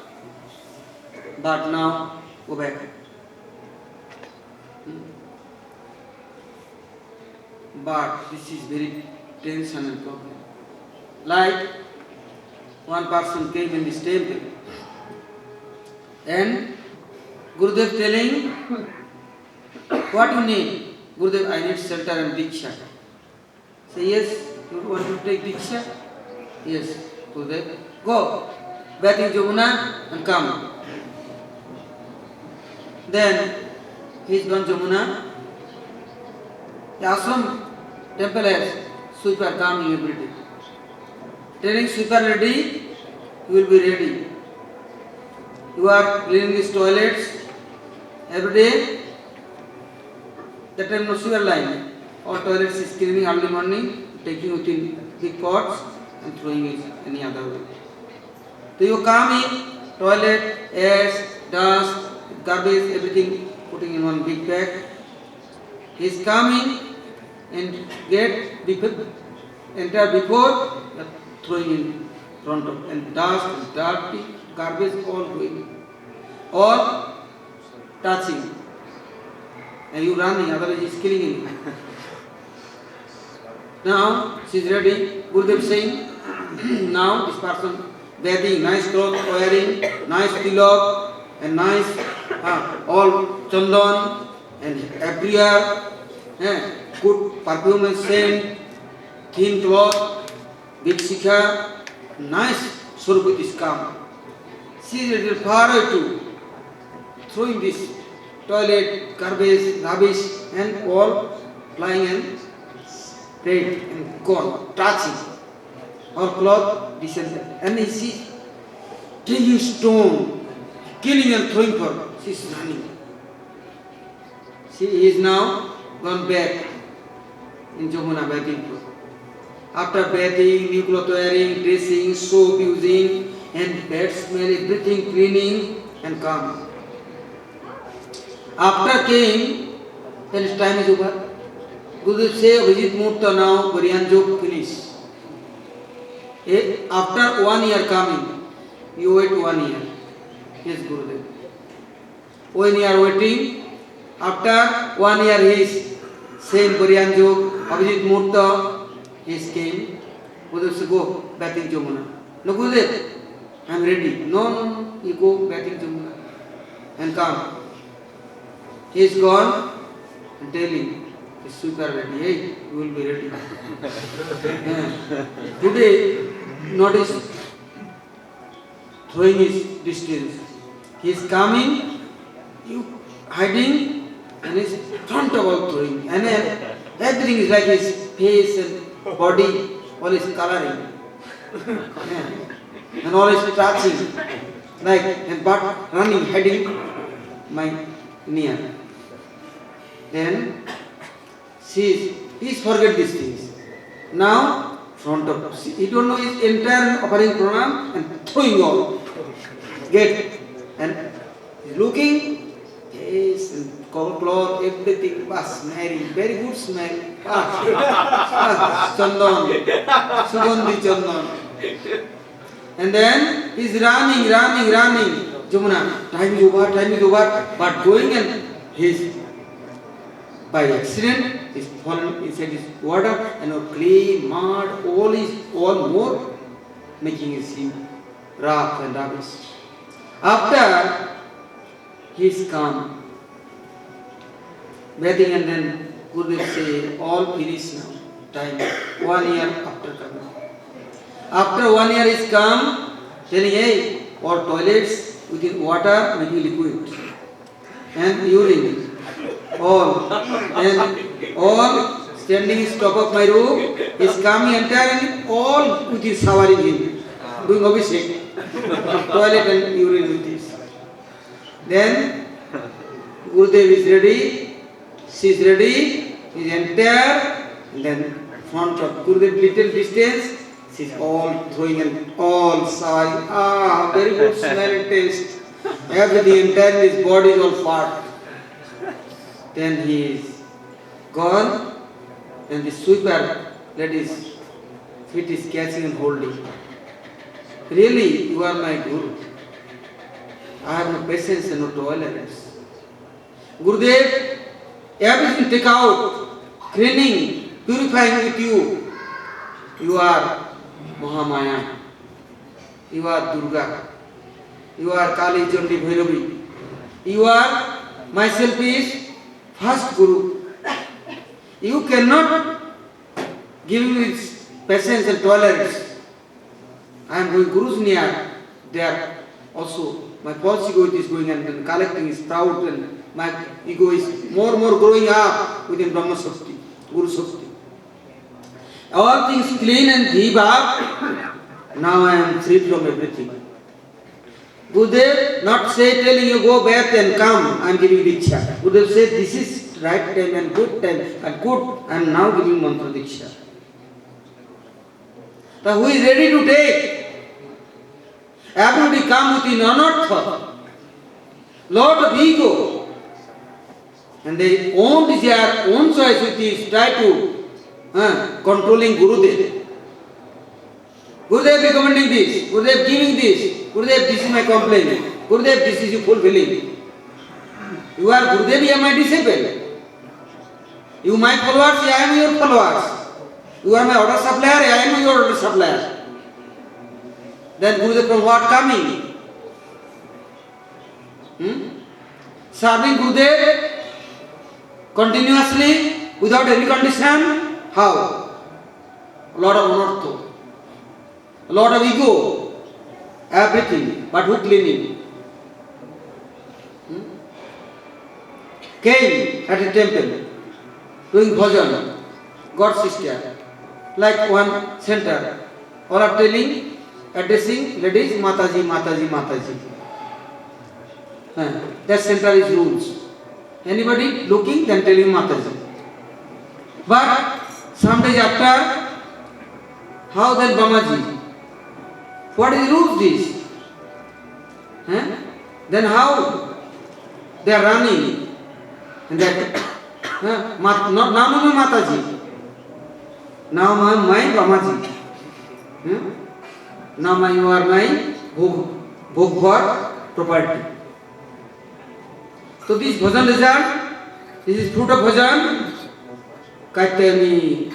but now go back. But this is very tension and problem. Like one person came in this temple and Gurudev telling, what you need? Gurudev, I need shelter and diksha. Say, yes, you want to take diksha? Yes, Gurudev. Go, back in Jamuna and come. Then he is gone Jamuna. The ashram temple has sweeper coming every day. Telling sweeper ready, you will be ready. You are cleaning these toilets every day. That time no sewer line. All toilets is cleaning early morning, taking within big pots and throwing it any other way. So you come in, toilet, ash, dust, garbage, everything putting in one big bag. He is coming and enter before throwing in front of and dust, and dirty, garbage all going, all touching. And you running, otherwise he is killing you. Now she is ready. Gurudev saying, now this person bathing, nice clothes wearing, nice tilak, and nice all chandan and everywhere, good perfume and scent, thin cloth, big shikha, nice Surabut is come. She is a little far away too, throwing this toilet, garbage, rubbish, and all flying and dead and gone, touching. Or cloth descended. And he sees taking stone, killing and throwing for her. She is running. She is now gone back in Jamuna bathing pool. After bathing, new cloth wearing, dressing, soap using, and bad smell, everything cleaning and come. After came, then his time is over. Gurudev say, visit Murta now, Bariyan job finish. After 1 year coming, you wait 1 year. Yes, Gurudev. 1 year waiting. After 1 year he is saying Bariyan job, Abhijit Murta, he came. Gurudev said, go bathing Jamuna. No, Gurudev, I am ready. No, you go bathing Jamuna and come. He is gone and telling. The sweeper ready, hey, you will be ready. Today, notice, throwing his distance. He is coming, you hiding, and his front of all throwing. And then everything is like his face and body, all is coloring. And all is touching. Like, and but running, hiding my near. Then, he is forget these things. Now, front of, he don't know his entire offering pranam and throwing all. Get, and looking, yes, and cloth, everything, smelling, very good smell. Chandan, Sugandhi Chandan. And then he is running. Jamuna, time is over, but going and he is by accident, is fallen inside this water and clay, mud, all more making it seem rough and rubbish. After he is calm, bathing, and then Gurudev say, all finished now, time, 1 year after coming. After 1 year is come, telling, hey, all toilets within water making liquid and urine. All standing is top of my room, is coming entire and all with his showering him, doing abhishek, toilet and urine with this. Then Gurudev is ready, she is ready, is entire, and then front of Gurudev little distance, she is all throwing and all showering. Very good smell and taste. Everything entire his body is all fat. Then he is gone, and the sweeper, that is, feet is catching and holding. Really, you are my Guru. I have no patience and no tolerance. Gurudev, everything take out, cleaning, purifying with you. You are Mahamaya. You are Durga. You are Kali Chandi Bhairavi. You are, myself is first Guru. You cannot give me patience and tolerance. I am going Guru's near. There also my false ego is going and collecting is proud, and my ego is more growing up within Brahma Shakti, Guru Shakti. All things clean and give up. Now I am free from everything. Gurudev not say telling you go back and come, I am giving Diksha. Gurudev said this is right time and good time and good. I am now giving mantra diksha. So who is ready to take? Everybody come with anartha, lot of ego, and they own desire, own choice with this, try to controlling Gurudev. Gurudev recommending this, Gurudev giving this, Gurudev this is my complaint, Gurudev this is you fulfilling. You are Gurudev, you are my disciple. You my followers, I am your followers. You are my order supplier, I am your order supplier. Then Gurudev from what coming? Serving Gurudev continuously without any condition? How? A lot of anartha, a lot of ego, everything, but who cleaning? Came at a temple, doing bhajan, God's sister, like one center. All are telling, addressing ladies, Mataji, Mataji, Mataji. That center is rules. Anybody looking, then telling Mataji. But some days after, how then Bamaji? What is rules this? Then how they are running? And that, not now Mataji. Now my Bamaji. Now you are my Bhogvar property. So this bhajan result, this is fruit of bhajan. Katyayani,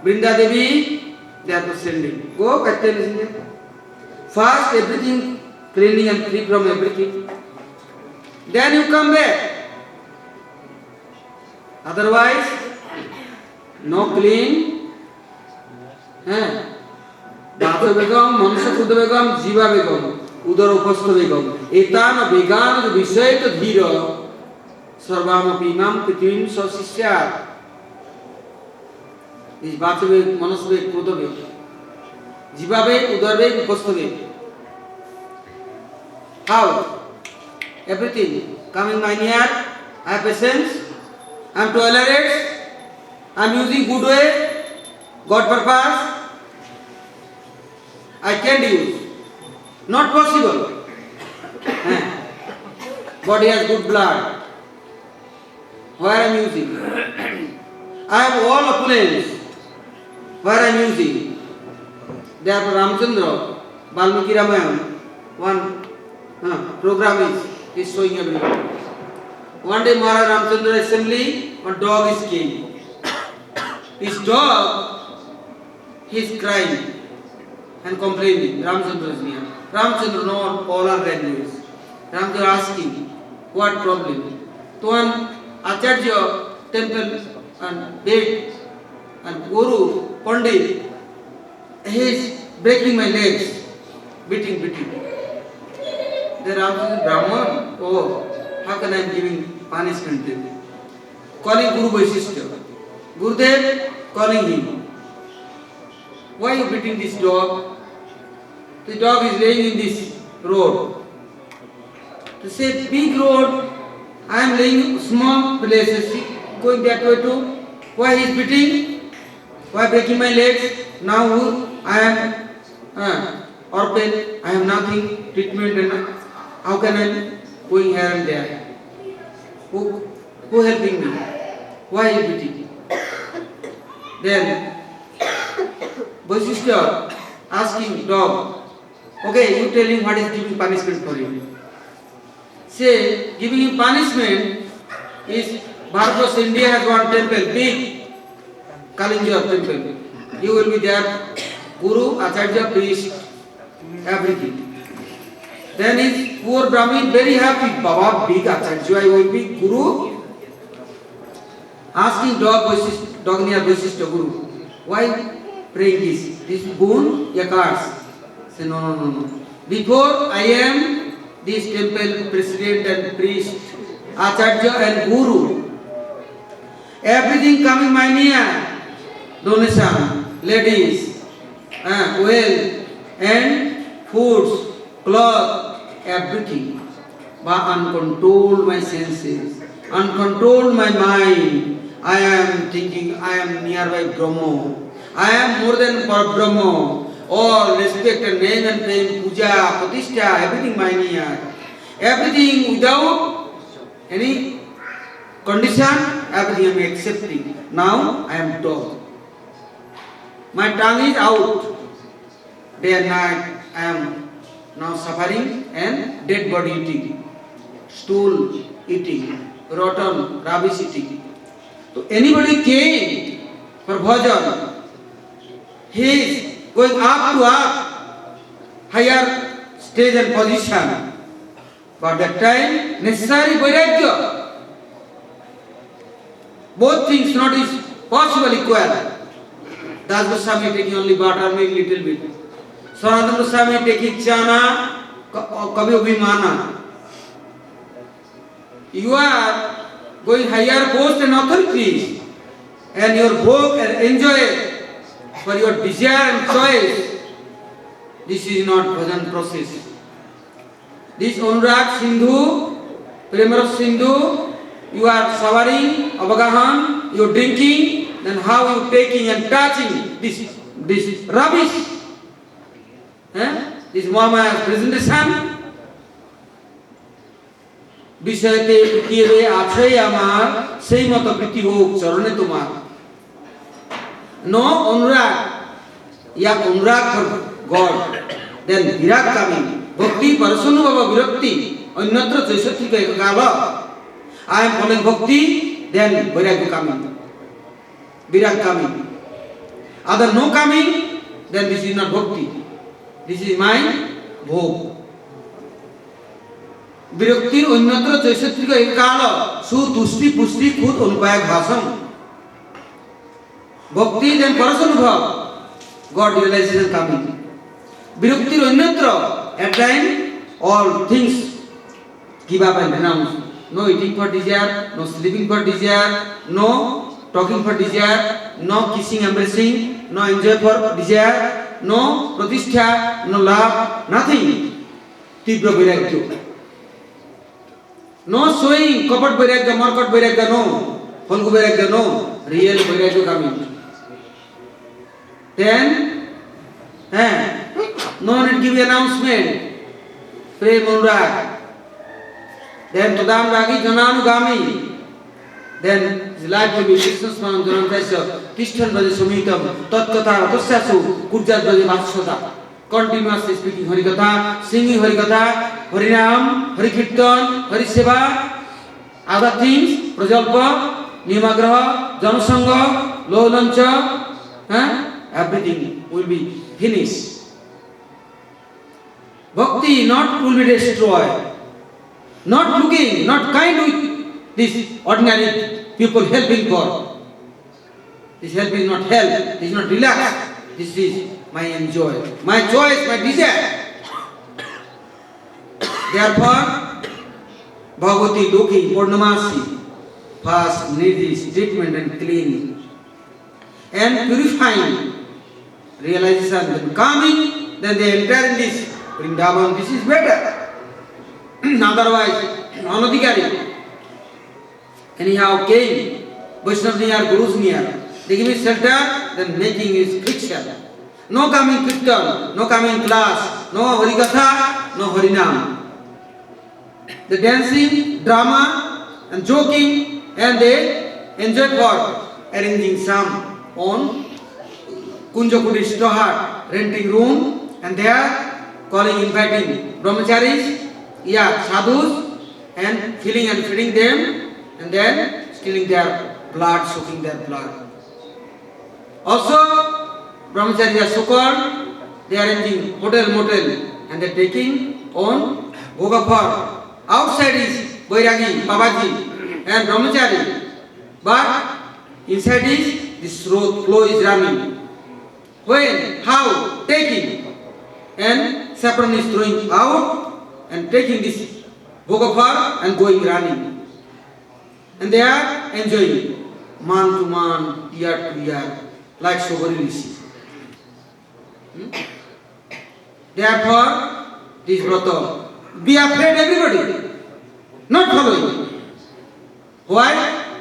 Vrinda Devi, they are sending. Go Katyayani. Fast everything, cleaning and free from everything. Then you come back. Otherwise, no clean. Bhata Begam, Manusha Kuddha Begam, Jiva Begam, Udara Upastha Begam. Etana Begam Vishayata Dhira, Sarvama.P.M Prithvim Sasisya. This Bhata Begam, Manusha Begam, Kuddha Begam. Jiva Begam, Udara Begam, Upastha Begam. How? Everything. Coming my near, I have patience, I am tolerant, I am using good way, God purpose. I can't use. Not possible. Body has good blood. Where I am using? I have all opulence. Where I am using? Therefore Ramchandra, Valmiki Ramayana, one program is showing everyone. One day Maharaj Ramchandra assembly, one dog is came. His dog, he is crying and complaining. Ramchandra is near. Ramchandra knows all our language. Ramchandra asking, what problem? To one Acharya temple and bed and Guru, Pandit, he is breaking my legs, beating. Then Ramchandra, Brahman, oh, how can I be giving punishment to him? Calling Guru Vaishishta. Gurudev calling him. Why are you beating this dog? The dog is laying in this road. To say big road, I am laying small places, going that way too. Why he is beating? Why breaking my legs? Now I am orphan, I have nothing, treatment, and how can I going here and there? Who helping me? Why are you beating? Then Vaishishta asking dog, okay, you tell him what is giving punishment for him. Say, giving him punishment is Bharat, India has one temple, big Kalinjar temple. You will be there, Guru, Acharya, priest, everything. Then his poor Brahmin very happy, Baba, big Acharya, I will be Guru. Asking dog near Vaishishta Guru, why praying this? This boon, ya curse? Say, no. Before I am this temple president and priest, Acharya and Guru, everything coming my near, donation, ladies, wealth and foods, cloth, everything. but uncontrolled my senses, uncontrolled my mind. I am thinking I am nearby Brahma. I am more than Brahma. All respect and name and fame, puja, pratishtha, everything mine here. Everything without any condition, everything I am accepting. Now I am dog. My tongue is out. Day and night I am now suffering and dead body eating, stool eating, rotten, rubbish eating. So anybody came for bhajan, he is going up to up, higher stage and position. But that time necessary vairagya. Both things not is possible equal. Das Goswami taking only butter, milk little bit. Sanatana Goswami taking chana, kabhi abhimana. You are going higher post and authorities, and your work and enjoy for your desire and choice. This is not bhajan process. This Anurag Sindhu, Premaras Sindhu, you are showering, avagahan, you are drinking, then how you taking and touching this rubbish, this Mama's presentation. বিষয়তে পৃথিবী আছে আমার সেই মতো প্রীতি হোক চরণে তোমার নো অনুরাগ ইয়া অনুরাগ ফর গড দেন বিরাগ কামি ভক্তি পরশনুভব বিরক্তি অন্যত্র চৈষট্টিক কাল আই এম ফলোইং ভক্তি দেন বৈরাগ্য কামি বিরাগ কামি আদার নো কামি দেন দিস ইজ নট ভক্তি দিস ইজ মাই ভোগ বিরক্তির অন্যত্র চৈষট্টিক কাল সুতুষ্টি পুষ্টি খুদ অনুপায় ভাষণ ভক্তি দেন পরশনুভব গড রিয়েলাইজেশন কামিং বিরক্তির অন্যত্র at time all things give up and renounce. No eating for desire, no sleeping for desire, no talking for desire, no kissing, embracing, no enjoy for desire, no pratishtha, no love, nothing. Tibra vairagya. No showing, kapat vairagya, markat vairagya, no. Falgu vairagya, no. Real vairagya coming. Then, no need give announcement. Premananda. Then Tadam Ragi Jananugami. Then his life will be business man Janantasya. Tishtan Braja Sumitam. Tatkata Ratasyasu. Kurjat Braja Vasshata. Continuously speaking Harikatha, singing Harikatha, Harinam, Harikirtan, Hariseva, other things, Prajalpa, Nimagraha, Janasanga, Lolancha, everything will be finished. Bhakti not will be destroyed. Not looking, not kind with this ordinary people helping God. This help is not help, this is not relax. This is my enjoy, my choice, my desire. Therefore, Bhagavati looking, Purnamasi, fast, needy, treatment and cleaning. And purifying, realization, then coming, then they enter in this Vrindavan, this is better. Otherwise, anadhikari. Anyhow came, Vaishnavas near, Gurus near. They give me shelter, then making is friction. No coming kirtan, no coming class, no harikatha, no harinam. The dancing, drama, and joking, and they enjoy for arranging some on Kunjakudi Stohat, renting room, and they are calling, inviting brahmacharis, sadhus, and filling and feeding them, and then stealing their blood, soaking their blood. Also, brahmacharis are so called, they are arranging hotel, motel, and they are taking on bhogapar. Outside is Vairagi, Babaji, and brahmachari, but inside is this flow is running. When, how, taking, and saffron is throwing out and taking this bhogapar and going running. And they are enjoying month to month, year to year, like Shobari Rishi. Therefore, this Vratta, be afraid everybody. not following. Why?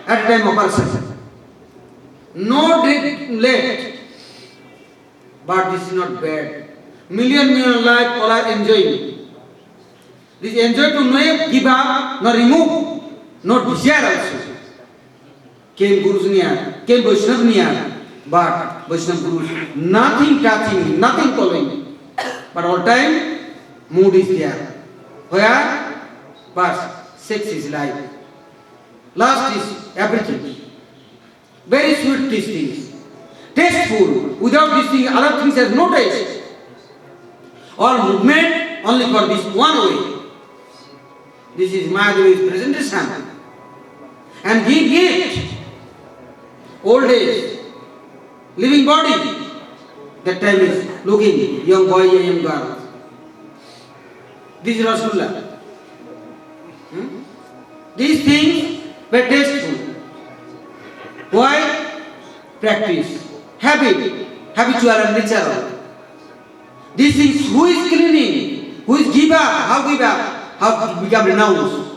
At the time of operation. No late. But this is not bad. Million life all are enjoying. This enjoy to no give up, no remove, no desire also. Came Gurus near, came Vaishnava near, but Vaishnava Gurus, nothing touching, nothing following. But all time, mood is there. Where? But sex is life. Last is everything. Very sweet these things. Tasteful. Without these things, other things has no taste. All movement only for this one way. This is Mahadevi's presentation. And give gift. Old age. Living body. That time is looking young boy, young girl. This is Rasulullah. These things were tasteful. Why? Practice. Habit. Habitual and natural. These things, who is cleaning? Who is give up? How give up? How to become renounced?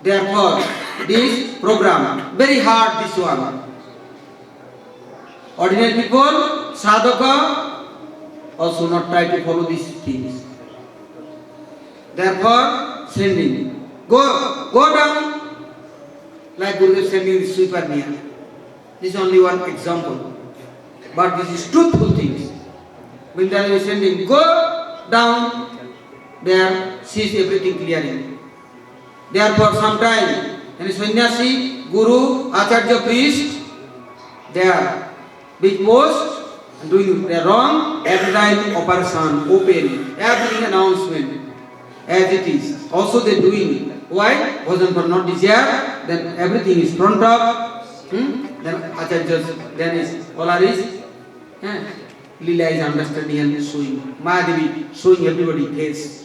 Therefore, this program, very hard this one. Ordinary people, sadhaka, also not try to follow these things. Therefore, sending. Go down. Like Gurudev sending the sweeper near. This is only one example. But this is truthful things. Vrindavan is sending, go down there, sees everything clearly. Therefore, sometime, and sannyasi, guru, acharya, priest, they are big post, doing their wrong, every time operation, open, everything announcement, as it is. Also they doing. Why? Bhajan for not desire, then everything is front up, then acharya, then is Olar is, Lila is understanding and showing. Mahadevi showing everybody face.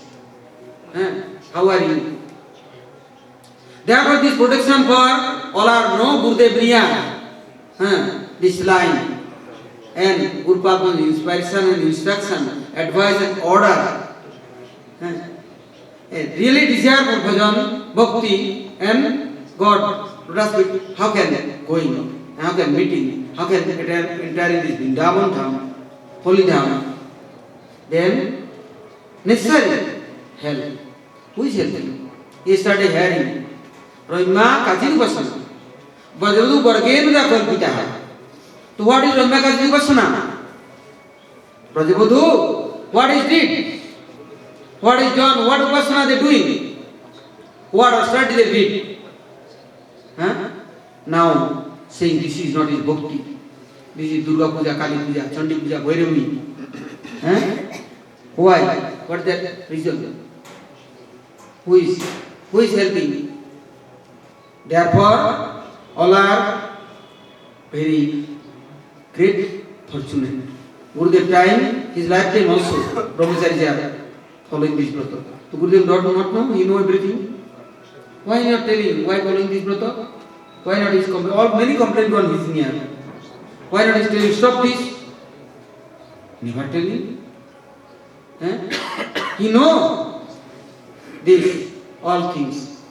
How are you? Therefore, this protection for all are no Gurudev Niya. This line and Guru Padma's inspiration and instruction, advice and order. Really desire for bhajan, bhakti and God. How can going on? How can meeting? How can enter in this Vrindavan Dham, holy Dham? Then necessary help. Who is helping? He started hearing. Brahma Kajin Vasana. Bajadu Bargenu Kalpita. So what is Brahma Kajin Vasana? Brajabadhu, what is it? What is done? What Upasana they doing? What study they did? Now saying this is not his bhakti. This is Durga Puja, Kali Puja, Chandi Puja, Bhairavi. Why? What is that reason? Who is helping? Therefore, all are very great fortunate. Gurudev time, his lifetime also, Brahmacharya following this brata. So Gurudev does not know, he knows everything. Why not telling? Why following this brata? Why not his complaint? All many complaints on his near. Why not his telling, stop this? Never telling. He knows this, all things.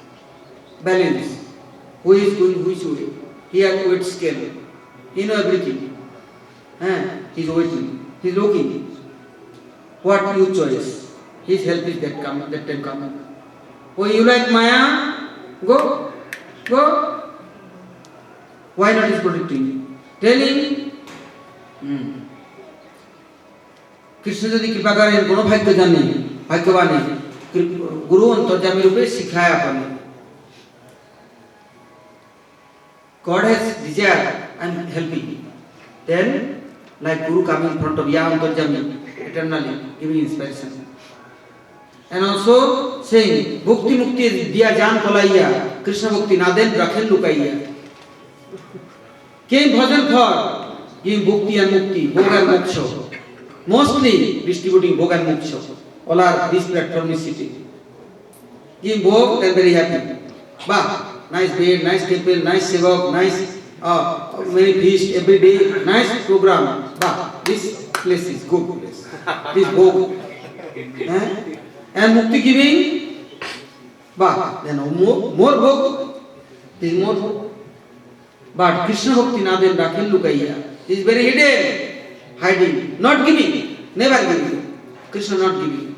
Balance. Who is going which way? He has weight scale. He knows everything. He is waiting. He is looking. What you choice? His help is that time coming. Oh, you like Maya? Go. Why not is protecting? Telling. Krishna যদি কৃপা করেন কোনো ভাগ্য জানে ভাগ্যবান গুরু অন্তর্যামী রূপে শিখায় আপনি God has desire and helping. Then, like Guru coming in front of Ya Antarjami, eternally giving inspiration. And also saying, Bhakti Mukti diya jaan kolaiya, Krishna Bhakti naden rakhen lukaiya. Came bhajan for giving Bhakti and Mukti, Bhoga and Moksha. Mostly distributing Bhoga and Moksha. All are this platform is sitting. Giving Bhog, they are very happy. Bah, nice bed, nice temple, nice sevak, nice many feast every day, nice program. Bah, this place is good place. This Bhog. And Mukti giving But then more bhog, there is more bhog. But Krishna Bhakti na den rakhil lukaiya. He is very hidden, hiding, not giving, never giving. Krishna not giving.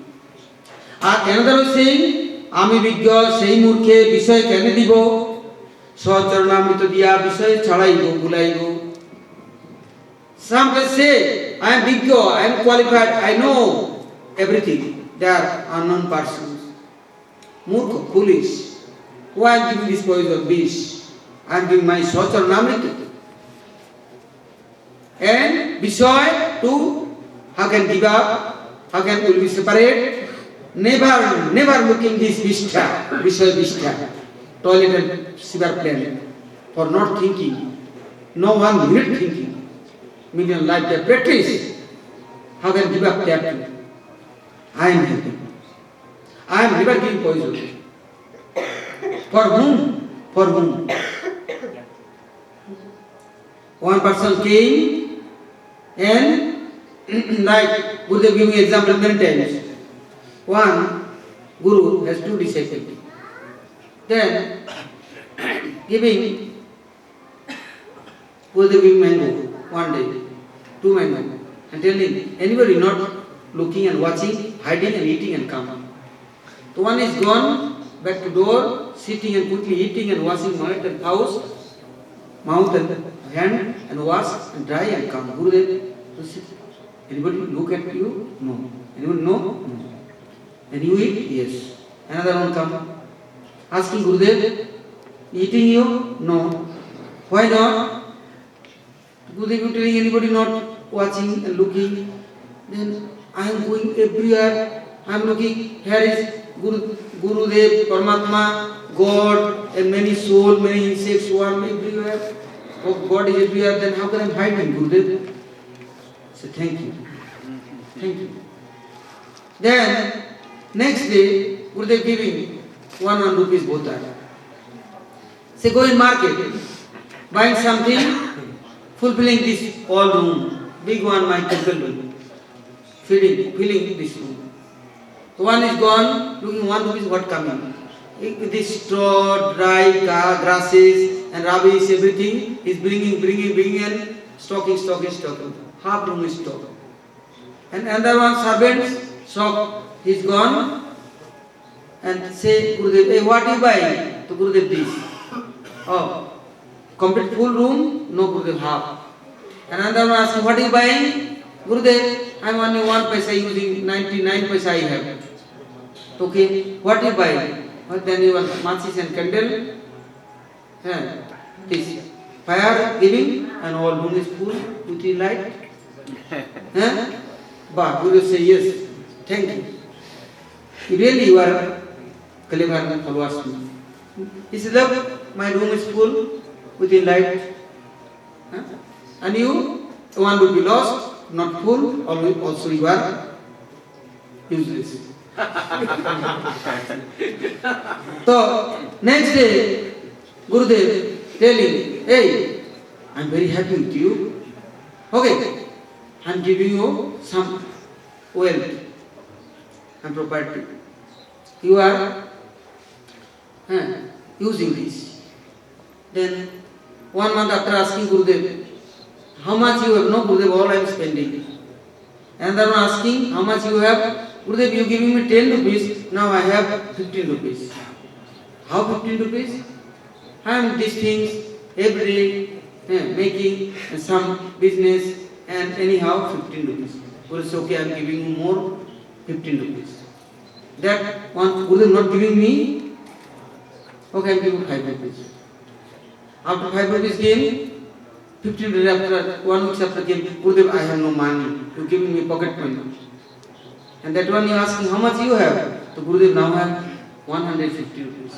Another was saying, Ami Vigya, Sei Murkhe, Vishay Kene Dibo, Sacharanamrita Diya, Vishay Chadaibo, Bulaibo. Some will say, I am Vigya, I am qualified, I know everything. They are unknown persons. Murkha, foolish. Why I am giving this poison wish? I am giving my Sacharanamrita. And Vishay too, how can give up? How can will be separate? Never looking this Vishta, toilet and sewer planet, for not thinking, no 1 minute thinking, million life they practice. How can give up that? I am happy. I am never giving poison. For whom? For whom? One person came and like Buddha gave me example many times. One guru has 2 disciples. Then giving Buddha giving mango one day, 2 mango, and telling anybody not looking and watching, hiding and eating and come. So one is gone back to door, sitting and quickly eating and washing mouth and hand and wash and dry and come. Gurudev, anybody look at you? No. Anybody know? No. And you eat? Yes. Another one come. Asking Gurudev, eating you? No. Why not? Gurudev, you telling anybody not watching and looking? Then I am going everywhere. I am looking. Here is Gurudev, Paramatma, God, and many souls, many insects swarm everywhere. Oh, God is everywhere. Then how can I hide him, Gurudev? Say thank you. Thank you. Then next day, Gurudev giving 1 rupees both are. Say go in market, buying something, fulfilling this all room. Big one, my temple room. Filling this room. So one is gone, looking 1 rupee, what coming? This straw, dry grasses and rubbish, everything is bringing and stocking. Half room is stock. And another one servant, stock, he is gone. And say, Gurudev, hey, what you buy? To Gurudev, this. Oh, complete full room, no Gurudev, half. And another one asking, what are you buying? Gurudev, I am only 1 paisa using 99 paisa I have. Okay, what you buy? Well, then you want matches and candle. This fire giving and all room is full with the light. But Guru say yes, thank you. Really you are clever followers. He said, look, my room is full with the light. And you, one will be lost, not full, also you are useless. So, next day, Gurudev telling, hey, I am very happy with you. Okay, I am giving you some wealth and property. You are using this. Then, 1 month after asking Gurudev, how much you have? No, Gurudev, all I am spending. Another one asking, how much you have? Gurudev, you giving me 10 rupees, now I have 15 rupees. How 15 rupees? I am these things every day making some business and anyhow 15 rupees. Gurudev says, okay, I am giving you more 15 rupees. That one, Gurudev not giving me, okay, I am giving 5 rupees. After 5 rupees came, 15 days after, 1 week after came, Gurudev, I have no money, you are giving me pocket money. And that one you asking, how much you have? So Gurudev now have 150 rupees.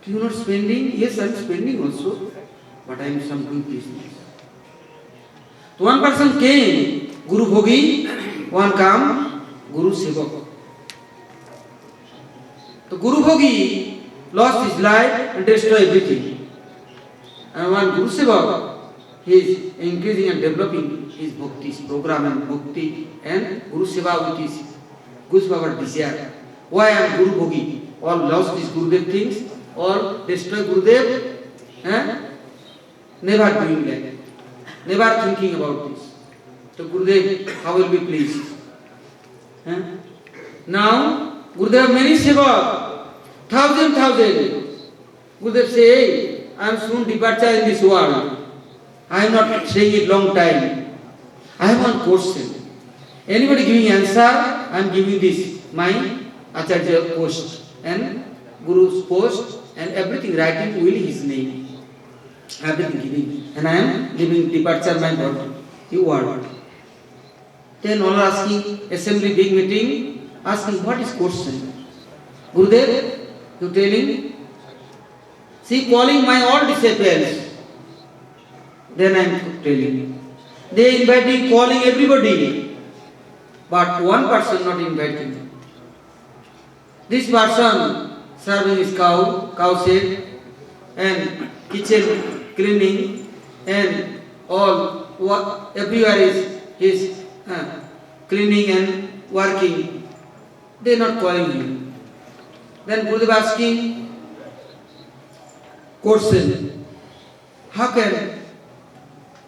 Do you not spending? Yes, I am spending also, but I am some doing business. So one person came, Guru Bhogi, one come, Guru Sevak. So Guru Bhogi lost his life and destroyed everything. And one Guru Sevak, he is increasing and developing his Bhakti, his program and Bhakti and Guru Seva with his Guru Baba desire. Why I am Guru Bhogi? or lost these Gurudev things, or destroy Gurudev, never doing that, never thinking about this. So Gurudev, how will be pleased? Now, Gurudev many sevak, thousand. Gurudev say, hey, I am soon departure in this world. I am not saying it long time. I have one question. Anybody giving answer, I am giving this, my Acharya post and Guru's post and everything writing will his name. Everything giving. And I am giving departure my body. You are. Then all are asking, assembly big meeting, asking what is question? Gurudev, you telling? See, calling my all disciples. Then I am telling. They inviting, calling everybody. But one person not inviting. This person serving his cow shed, and kitchen cleaning, and all everywhere is his cleaning and working. They are not calling him. Then Gurudev asking question, how can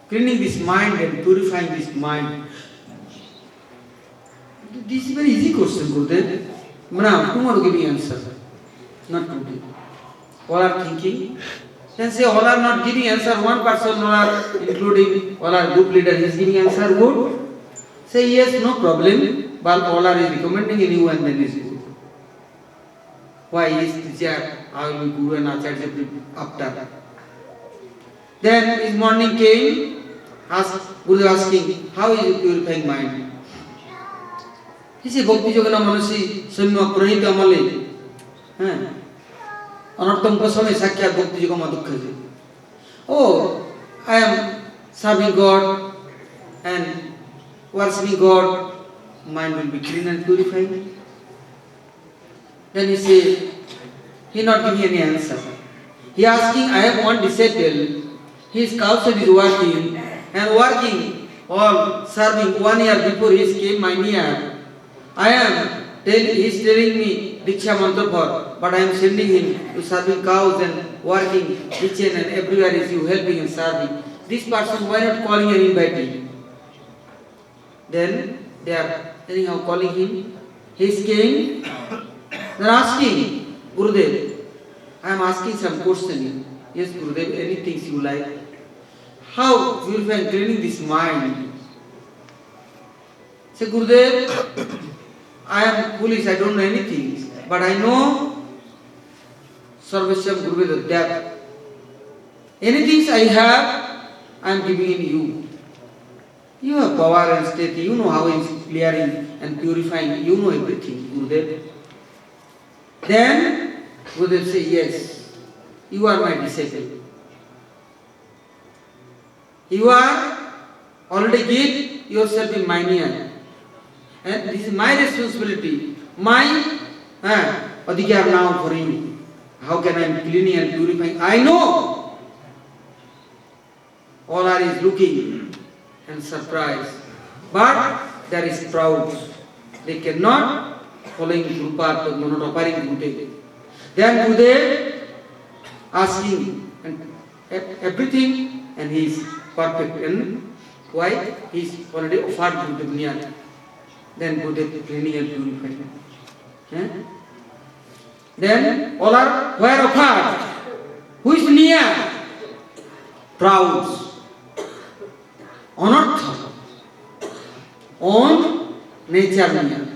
cleaning this mind and purifying this mind? This is very easy question, Gurudev. Now, tomorrow giving answer. Not today. All are thinking. Then say all are not giving answer. One person, all are including, all are group leader, he is giving answer good. Say yes, no problem. But all are recommending anyone, then is good. Why is teacher? I will be Guru and Acharya after. Then his morning came, Guru asking, how is you purifying mind? He said, Bhakti Jogana Manasi, Samya Pranita Amale. Anartam Pasame Sakya Bhakti Jogama Dukhaji. Oh, I am serving God and worshipping God, mind will be clean and purified. Then he said, he not giving any answer. He asking, I have one disciple, his counsel is working and working all serving 1 year before he came my near. He is telling me Diksha Mantra for, but I am sending him to serving cows and working kitchen and everywhere is you helping and serving. This person, why not calling and inviting? Then they are anyhow calling him. He is came. They are asking, Gurudev, I am asking some question. Yes, Gurudev, anything you like. How purifying cleaning this mind? Say, Gurudev, I am foolish, I don't know anything. But I know Sarvasya Gurudev death. Anything I have, I am giving in you. You have power and state, you know how it is clearing and purifying, you know everything, Gurudev. Then Gurudev say, yes, you are my disciple. You are already give yourself in my near. And this is my responsibility, my adhikar now for you. How can I be cleaning and purifying? I know. All are is looking and surprised. But there is proud. They cannot following Gurupada, not offering Gurudev. Then Gurudev asking and everything, and he is perfect. And why? He is already offered Gurudev near. Then Gurudev cleaning and purifying. Then all are where offered? Who is near? Proud. Anartha. On nature near.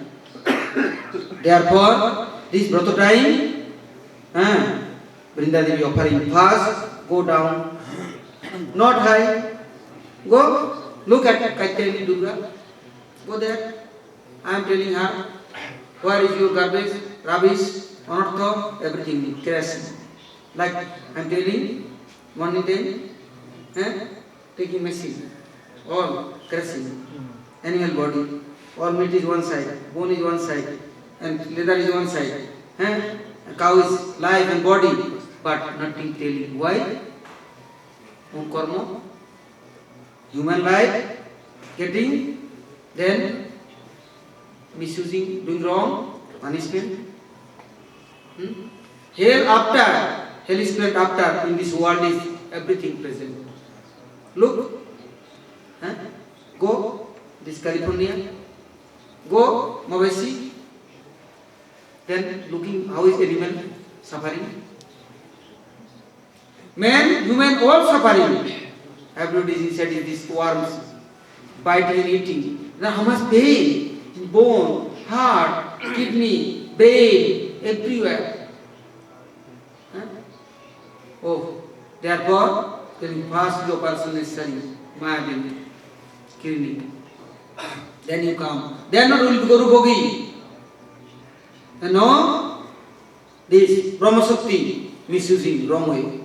Therefore, this Vratta time, Vrinda Devi offering fast, go down, not high. Go, look at Katyayani Durga. Go there. I am telling her, where is your garbage, rubbish, anartha, everything, crash. Like I am telling, morning time, taking machine, all crashing, animal body, all meat is one side, bone is one side, and leather is one side. Cow is life and body, but nothing telling. Why? Karma, human life, getting, then misusing, doing wrong, punishment. Hell after, hell is present after, in this world is everything present. Look, go, this California, go, Mawasi, then looking how is animal suffering. Man, human, all suffering. Everybody is inside in these worms, biting and eating. Now how much pain in bone, heart, kidney, brain, everywhere. Oh, therefore, then first the person is saying, Mayadin, Kirni. Then you come. They are not will be Guru Bhogi. And no, this Brahma Shakti misusing wrong way.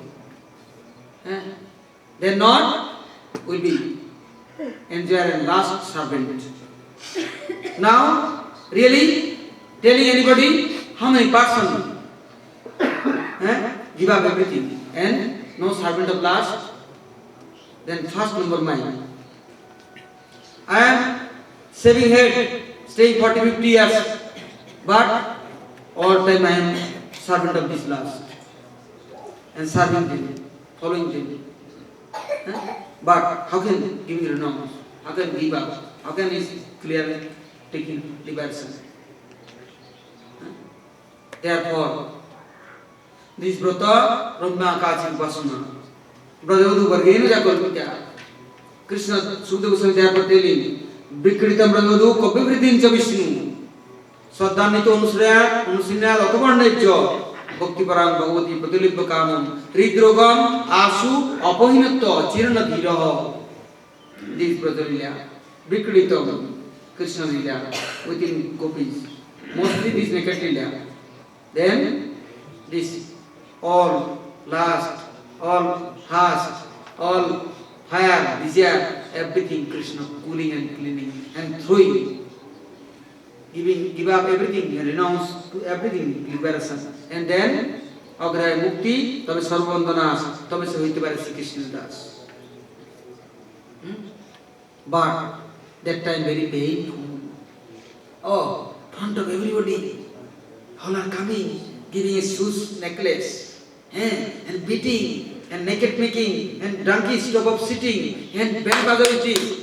They are not will be enjoy and last servant. Now, really telling anybody how many person give up everything and no servant of last, then first number mine. I am saving head, staying 40-50 years, but all time I am servant of this last and serving them, following them. But how can give renounce? How can give up? How can is clearly taking liberation? Therefore, this Vratta Brahma Kachi Vasuna. Brother Vargenu Jakalpitya. Krishna Sukha Goswami therefore telling, Vikritam Brahmadu Kabivridin Chavishnu. Sadhanito Anusinyal Otavarnejjo. Bhakti Parang Bhagavati Patulibha Kamam. Ridrogam Asu Apohinatto Chirana Dhiraho. This Brother Lila. Vikritam Krishna Lila within gopis. Mostly this naked Lila. Then this all last, all fast, all fire, desire, everything Krishna cooling and cleaning and throwing, give up everything and renounce to everything, liberation. And then Agraya Mukti, Tabe Sarvandanaas, Tabe Savitibara Sri Krishna Das. But that time very painful. Oh, front of everybody, all are coming, giving a shoes necklace, and beating, and naked making, and donkey stop of sitting, and band majority,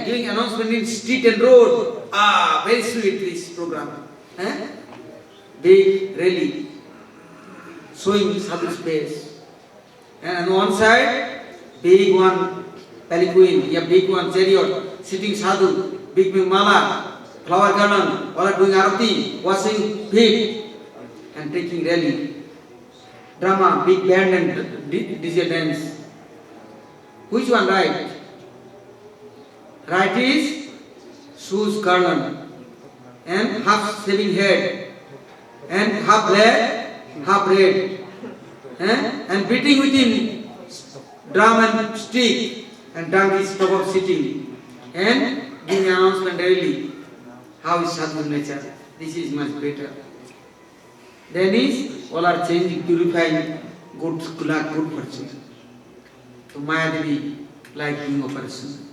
giving announcement in street and road. Ah, very sweet this program. Big rally, showing sadhu's face. And on one side, big one palanquin, big one chariot, sitting sadhu, big mala, flower garden, all are doing arati, washing feet, and taking rally. Drama, big band and DJ dance. Which one right? Right is shoes garland and half shaving head and half black, half red, and beating within drum and stick and donkey stop of sitting and giving announcement daily. How is sadhu nature? This is much better. Then is all are changing, purifying good fortune. So Maya Devi like doing operation.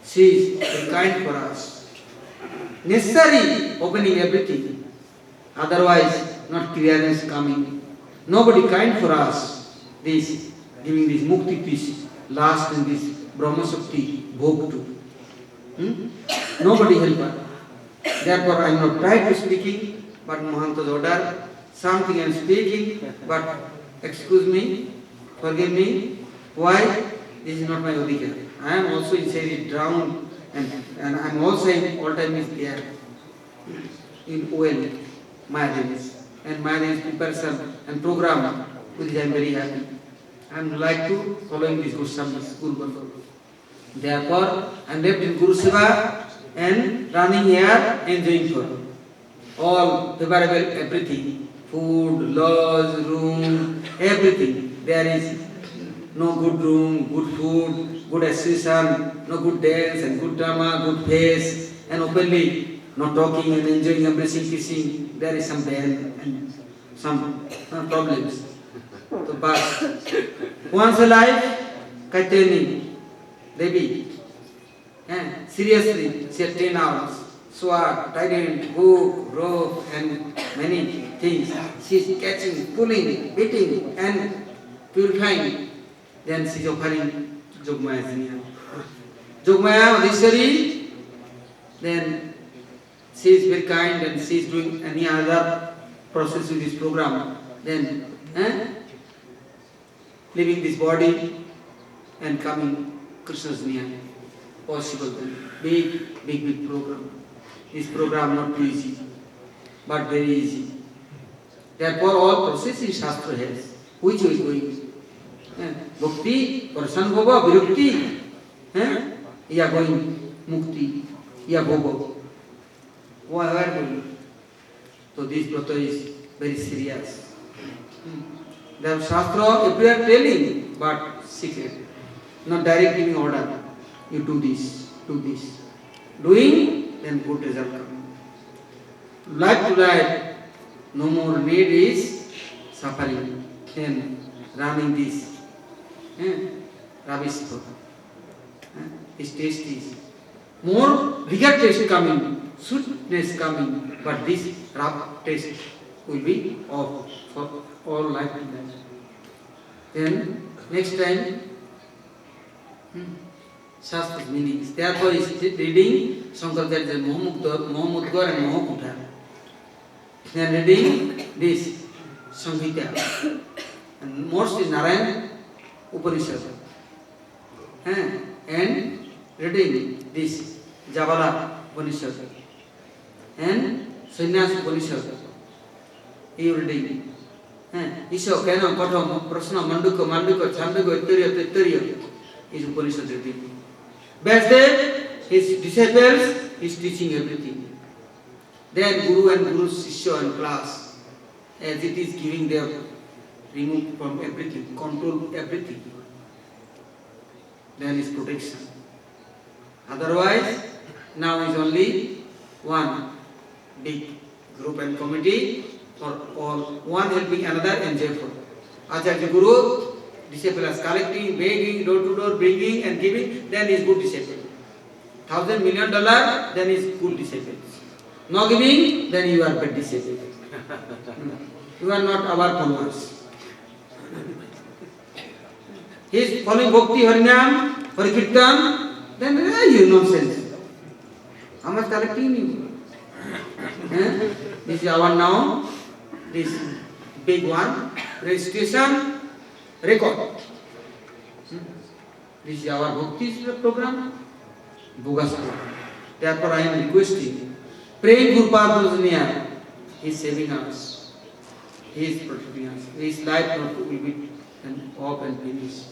She is very kind for us. Necessary opening everything. Otherwise, not clearness coming. Nobody kind for us. This giving this mukti peace, last in this Brahma Shakti bhog to. Nobody help us. Therefore, I am not trying to speaking, but Mahanta's order, something I am speaking, but excuse me, forgive me. Why? This is not my odhika. I am also inside it drowned, and I am also all time is there in oil, Mayadevis. And Mayadevis preparation and program, with which I am very happy. I am like to following this Guru Service, Guru Bando. Therefore, I am left in Guru Seva and running here, enjoying for all favorable everything, food, lodge, room, everything. There is no good room, good food, good association, no good dance and good drama, good face, and openly not talking and enjoying, embracing, kissing. There is some ban and some problems. So, but once alive, Katyayani, Devi, seriously, she had 10 hours sword, trident, hook, rope, and many things. She is catching, pulling, beating, and purifying. Then she is offering Jogmaya Jnana. Jogmaya Adhishari, then she is very kind and she is doing any other process with this program. Then, leaving this body and coming Krishna's Jnana. Possible then. Big program. This program not too easy, but very easy. Therefore, all process in Shastra has. Which way going? Bhakti, Parasanbhava, Virakti. You are going Mukti, you are Bhava. Why are going? So this brata is very serious. The Shastra everywhere telling, but secret. Not direct giving order. You do this, do this. Doing, then good result coming. Life to life, no more need is suffering. Then running this. Rubbish thought. His taste is more bigger taste coming, sweetness coming, but this rough taste will be off for all life to life. Then next time, Shastra's meanings. Therefore, he is reading Shankaracharya Mohamudgar and Mahakuta. Then reading this Samhita and mostly Narayan Upanishad. And reading this Javala Upanishad and Sannyas Upanishad. He reading. Isha Kana Patam Prasna Manduka Chanduka Ittarya is Upanishad reading. Vasudev, his disciples, is teaching everything. Then Guru and Guru's Shishya and class, as it is giving them, remove from everything, control everything. Then is protection. Otherwise, now is only one big group and committee for all, one helping another and therefore. Acharya Guru, disciples collecting, begging, door to door, bringing and giving, then is good disciple. $1,000 million, then is good disciple. No giving, then you are bad disciple. You are not our followers. He is following Bhakti, Harinam, Harikirtan, then you nonsense. How much collecting you? This is our now, this big one, registration, record. This is our Bhakti program, Bogus program. Therefore I am requesting, pray Guru Padma, he is saving us. He is protecting us. His life not will be off and finished.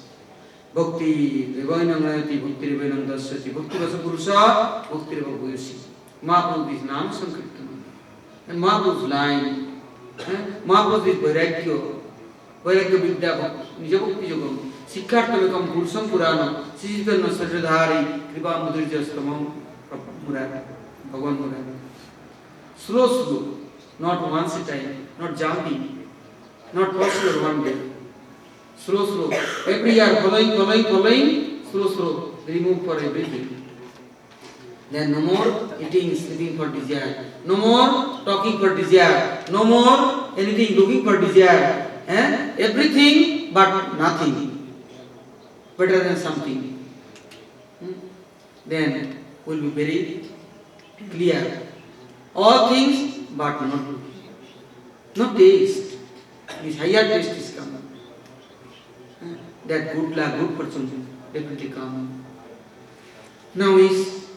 Bhakti, Revainam Nayati, Bhakti Revainam Dasyati, Bhakti Rasa Purusha, Bhakti Reva Bhuyasi. Mahaprabhu is Nam Sankirtan. And Mahaprabhu is lying. Mahaprabhu is Vairagya. Vairagya Vidya, Nijabhakti Yogam. Sikkhartavekam Purusam Purana, Sisitanna Sajradhari, Kripa Mudrijastamam Murari, Bhagavan Murari. Slow, not once a time, not jumping, not possible one day. Slow. Every year following, slow, remove for everything. Then no more eating, sleeping for desire. No more talking for desire. No more anything looking for desire. Everything but nothing. Better than something. Then will be very clear. All things but not taste. This higher taste is coming. That good luck, good fortune definitely come. Now is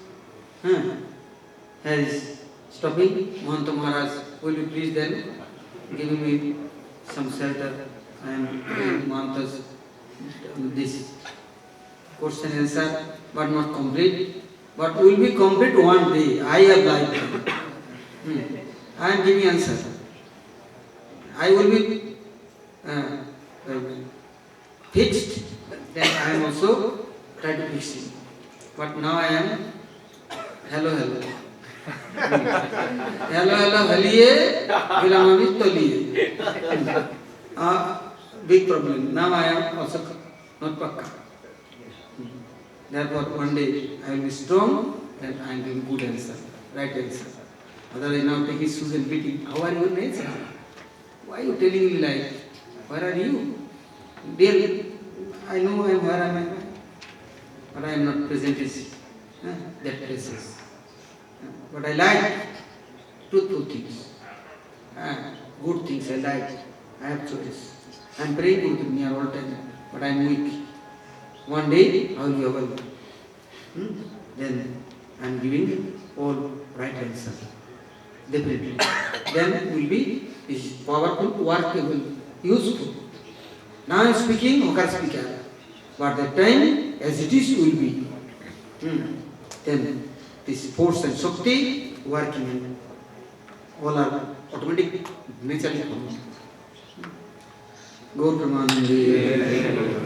has stopping. Mahanta Maharaj, will you please then give me some shelter? I am doing Mahanta's this question answer, but not complete. But will be complete one day. I have life. I am giving answer. I will be fixed, then I am also try to fix it. But now I am hello. Hello, haliye, vilamami toliye. Big problem. Now I am also not pakka. Therefore one day I will be strong and I am giving good answer. right answer. Otherwise now take his shoes and beat him. How are you nature? Why are you telling me like? Where are you? Dear, I know I am where I am, but I am not present is that places. But I like truthful things, good things I like. I have choice. I am praying to me all time, but I am weak. One day I will be able. Then I am giving all right answer. Definitely. Then will be is powerful, workable, useful. Now I am speaking, Hokar speaker. But the time as it is will be. Then this force and Shakti working, all are automatic, naturally. Go Premananda.